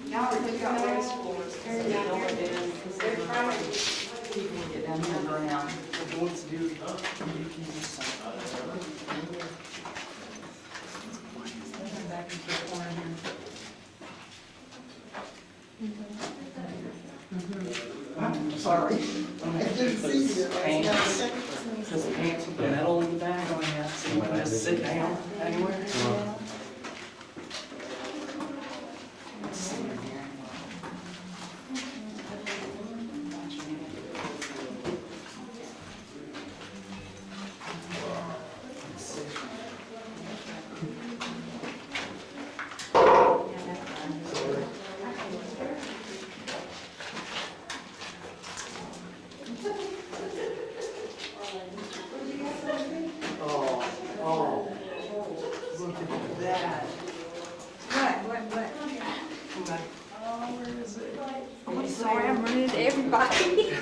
Now we're just got race floors. Tearing down everything. They're trying to People get down to the ground. the ones do EVPs and stuff. Back into the corner here. Sorry. Pants. Because the pants with the metal in the back. Oh yeah. So you can just sit down anywhere. Let's see here. Oh, look at that. What? Oh, where is it? I'm sorry, I'm running into everybody.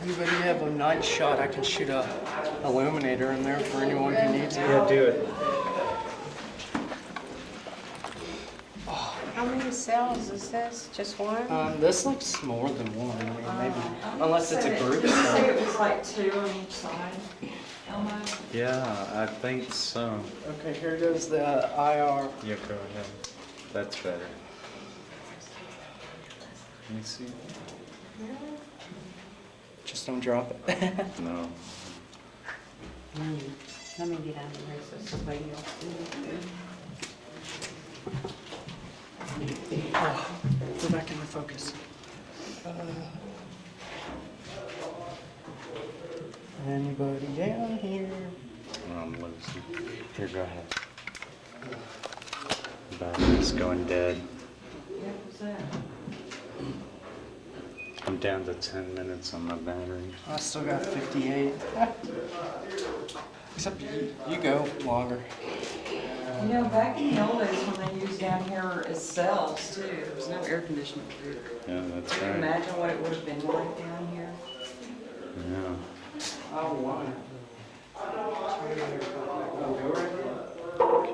Anybody have a night shot? I can shoot a illuminator in there for anyone who needs it. Yeah, do it. How many cells is this? Just one? This looks more than one. I mean, maybe unless it's a group. Did you say it was like 2 on each side? Elmo? Yeah, I think so. Okay, here goes the IR. Yeah, go ahead. That's better. Let me see. Just don't drop it. No. Let me get out of here so somebody else can. Oh, go back into focus. Anybody down here? I'm losing. Here, go ahead. Battery's going dead. What was that? I'm down to 10 minutes on my battery. I still got 58. Except you go longer. You know, back in the old days when they used down here as cells too, there was no air conditioning. Yeah, that's Can you right. imagine what it would have been like down here? Yeah. Oh, wow.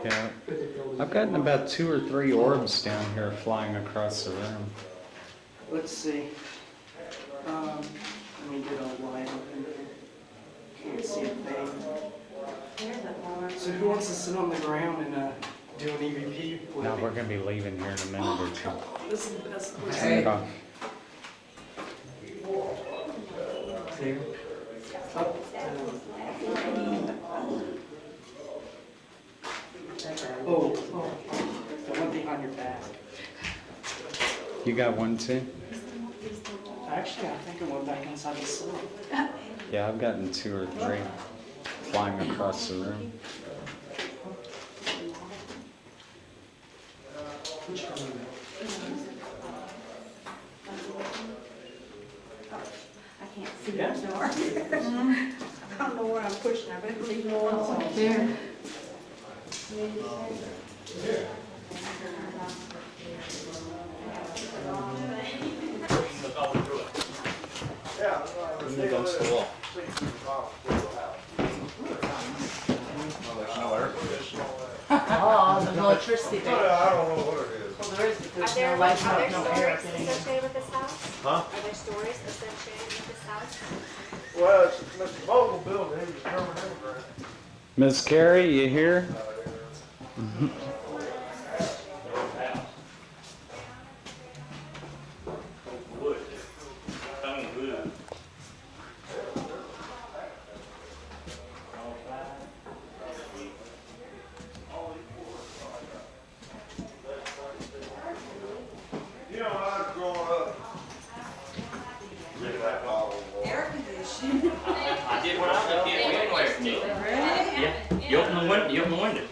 Yeah. I've gotten about 2 or 3 orbs down here flying across the room. Let's see. Let me get a light up in here. Can't see a thing. So who wants to sit on the ground and do an EVP with Now me? we're gonna be leaving here in a minute or two. This is the best place. Hang on. Clear. Up. Oh, the one behind your back. You got one too? Actually, I think it went back inside the cell. Yeah, I've gotten 2 or 3 flying across the room. Which one? I can't see Yeah. the door. I don't know where I'm pushing. I better leave more on. There. Against the wall. Oh, the electricity bill. I don't know what it is. Well, there is, because Are there, no lights, are there no air. stories associated with this house? Huh? Are there stories associated with this house? Well, it's Mr. Vogel building, he was a German immigrant. Miss Carrie, you here? Wood. Stone wood. You know, when I was growing up, look at that bottle of water. Air conditioning. I did when I was a kid, we didn't wear conditioning. Yeah, you open the window, you open the windows.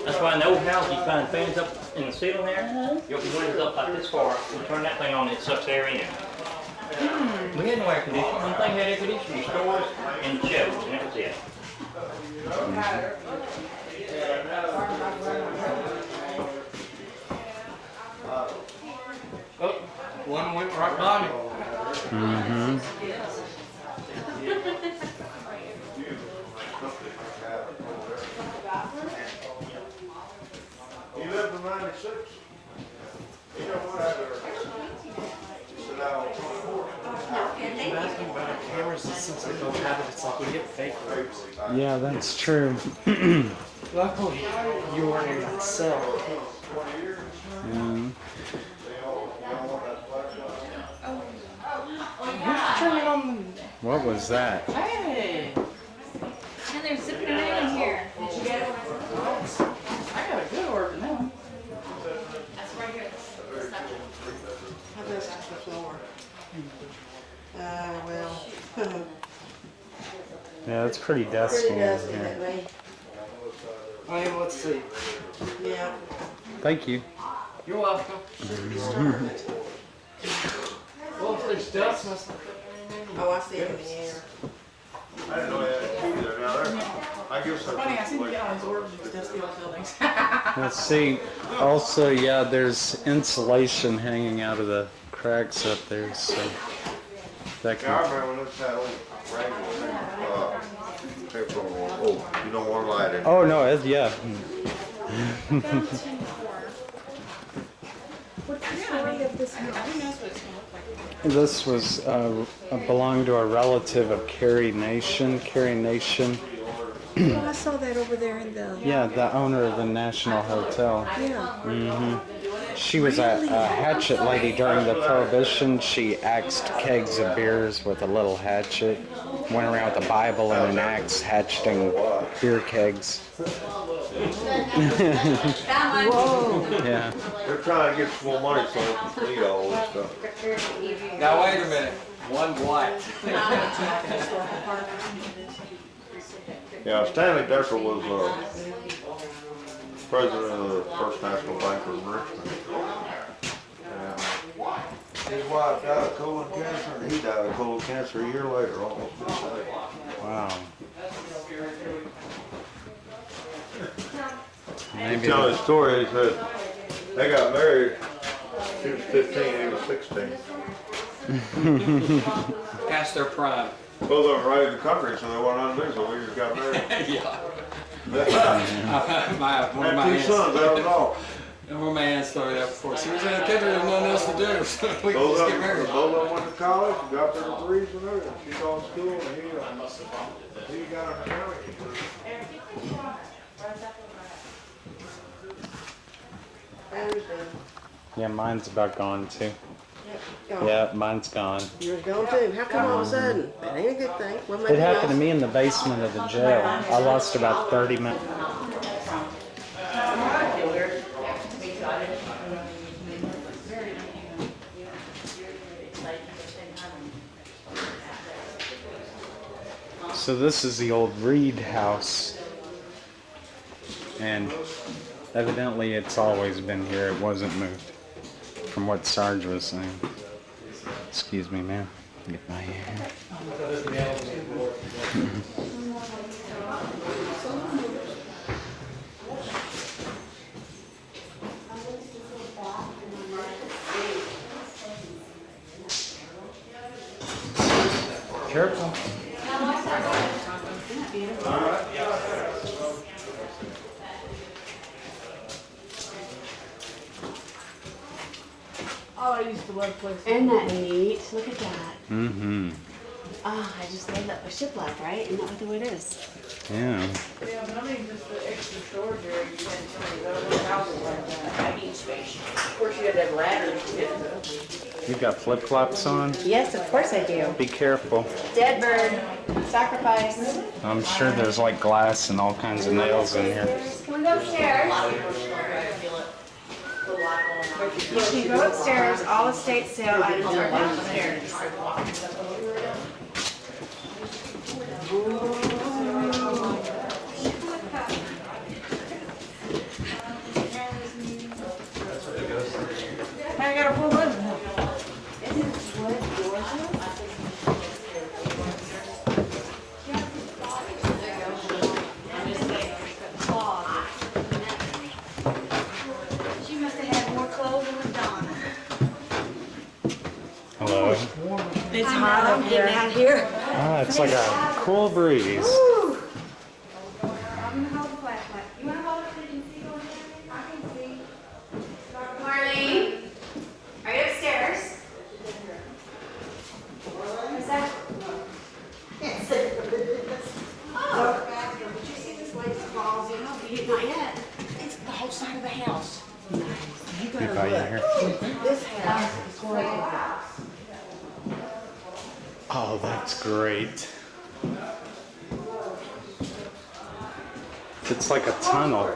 That's why in the old house, you find fans up in the ceiling there. You open the windows up like this far, and turn that thing on, it sucks air in. We had no air conditioning. One thing had air conditioning, stores and shelves, and that was it. Oh, one went right by me. Mm-hmm. You lived in 96? You know what I sit out on 24. I'm asking about our cameras, and since they don't have it, it's like we get fake ones. Yeah, that's true. Luckily, you weren't in that cell. Yeah. Turn it on. What was that? Hey! And they're zipping around in here. Did you get it? I got a good order now. That's right here. How does the floor? Well. Yeah, it's pretty dusty Pretty in dusty, here. isn't it? I mean, let's see. Yeah. Thank you. You're welcome. Well, if there's dust, must Oh, I see it in the air. I didn't know they had a key there. Now, there, I guess that's. funny, I seem to get on these orders with dusty old buildings. Let's see. Also, yeah, there's insulation hanging out of the cracks up there, so that Yeah, I can. remember when it's that old regular paper roll. Oh, you don't want to light it. Oh no, yeah. What's the story of this house? This was belonged to a relative of Carrie Nation. Carrie Nation. Oh, I saw that over there in the. Yeah, the owner of the National Hotel. Yeah. Mm-hmm. She was a hatchet lady during the Prohibition. She axed kegs of beers with a little hatchet. Went around with a Bible and an axe hatcheting beer kegs. Whoa. Yeah. They're trying to get some more money so they can clean all this stuff. Now, wait a minute. One white. Yeah, Stanley Decker was president of the First National Bank of Richmond. And his wife died of colon cancer, and he died of colon cancer a year later, almost the same. Wow. He telling his story, he said, they got married, she was 15, he was 16. Past their prime. Both of them right in the country, so they weren't undo, so we just got married. Yeah. One of my Had two aunts. sons, that was all. One of my aunts started that before. She was in the country, there's nothing else to do. So we could Both just of get married. them went to college, got their degrees and everything. She's on school, and he got her married. Yeah, mine's about gone too. Gone. Yeah, mine's gone. Yours gone too. How come all of a sudden? That ain't a good thing. What made It you happened to lost? me in the basement of the jail. I lost about 30 minutes. So this is the old Reed house. And evidently it's always been here. It wasn't moved. From what Sarge was saying. Excuse me, ma'am. Get my hair. Careful. Oh, I used to love places. Isn't that neat? Look at that. Mm-hmm. Oh, I just love that. A shiplap, right? Isn't that what the way it is? Yeah. Yeah, but I mean, just the extra storage area you had to go to houses like that. I need space. Of course, you had to have ladders to get to it. You got flip-flops on? Yes, of course I do. Be careful. Dead bird, sacrifice. I'm sure there's like glass and all kinds of nails in here. Can we go upstairs? You can go upstairs. All estate sale items are downstairs. I got a full wood. Isn't wood gorgeous? She must have had more clothes than Madonna. Hello. It's hot up here. Getting out here. Ah, it's like a cool breeze. Woo. I'm gonna hold the flashlight. You wanna hold it so you can see over there? I can see. Marlene, are you upstairs? Is that? Yes. Oh. Did you see this lace balls? You know, not yet. It's the whole side of the house. Nice. You If gotta I look. hear. This house is gorgeous. Oh, that's great. It's like a tunnel.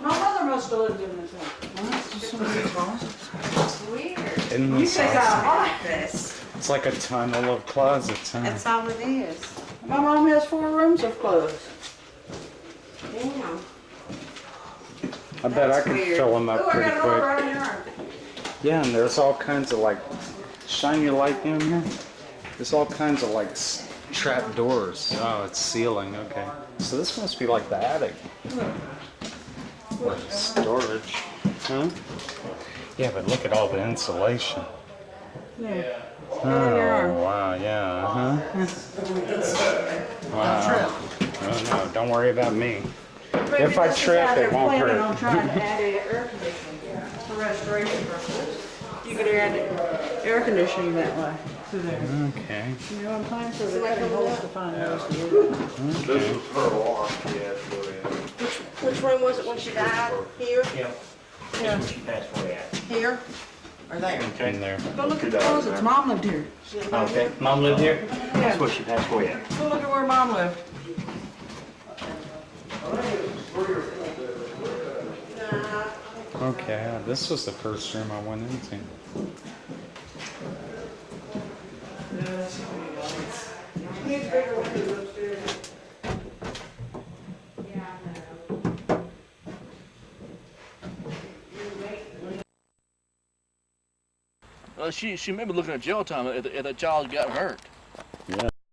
My mother must have lived in this one. Weird. Isn't You this think awesome? I like this? It's like a tunnel of closets, huh? That's all it is. My mom has 4 rooms of clothes. Damn. I bet I could Weird. fill them up Ooh, I pretty got an order quick. right in your arm. Yeah, and there's all kinds of like, shine your light down here. There's all kinds of like trap doors. Oh, it's ceiling, okay. So this must be like the attic. Or storage. Huh? Yeah, but look at all the insulation. Yeah. Oh, wow, yeah, huh? Wow. Oh, no, don't worry about me. Maybe If I this is trip, how they're it won't planning hurt. on trying to add air conditioning for restoration purposes. You could add air conditioning that way through there. Okay. You know what I'm saying? So they cut holes to find those. This was her alarm she had to go in. Which room was it when she died? Here? Yeah. Yeah. She passed away at. Here? Or there? In there. Go look at the closets. Mom lived here. Okay. Mom lived here? That's where she passed away at. Go look at where Mom lived. Okay, this was the first room I went into. She remembered looking at jail time at that child got hurt.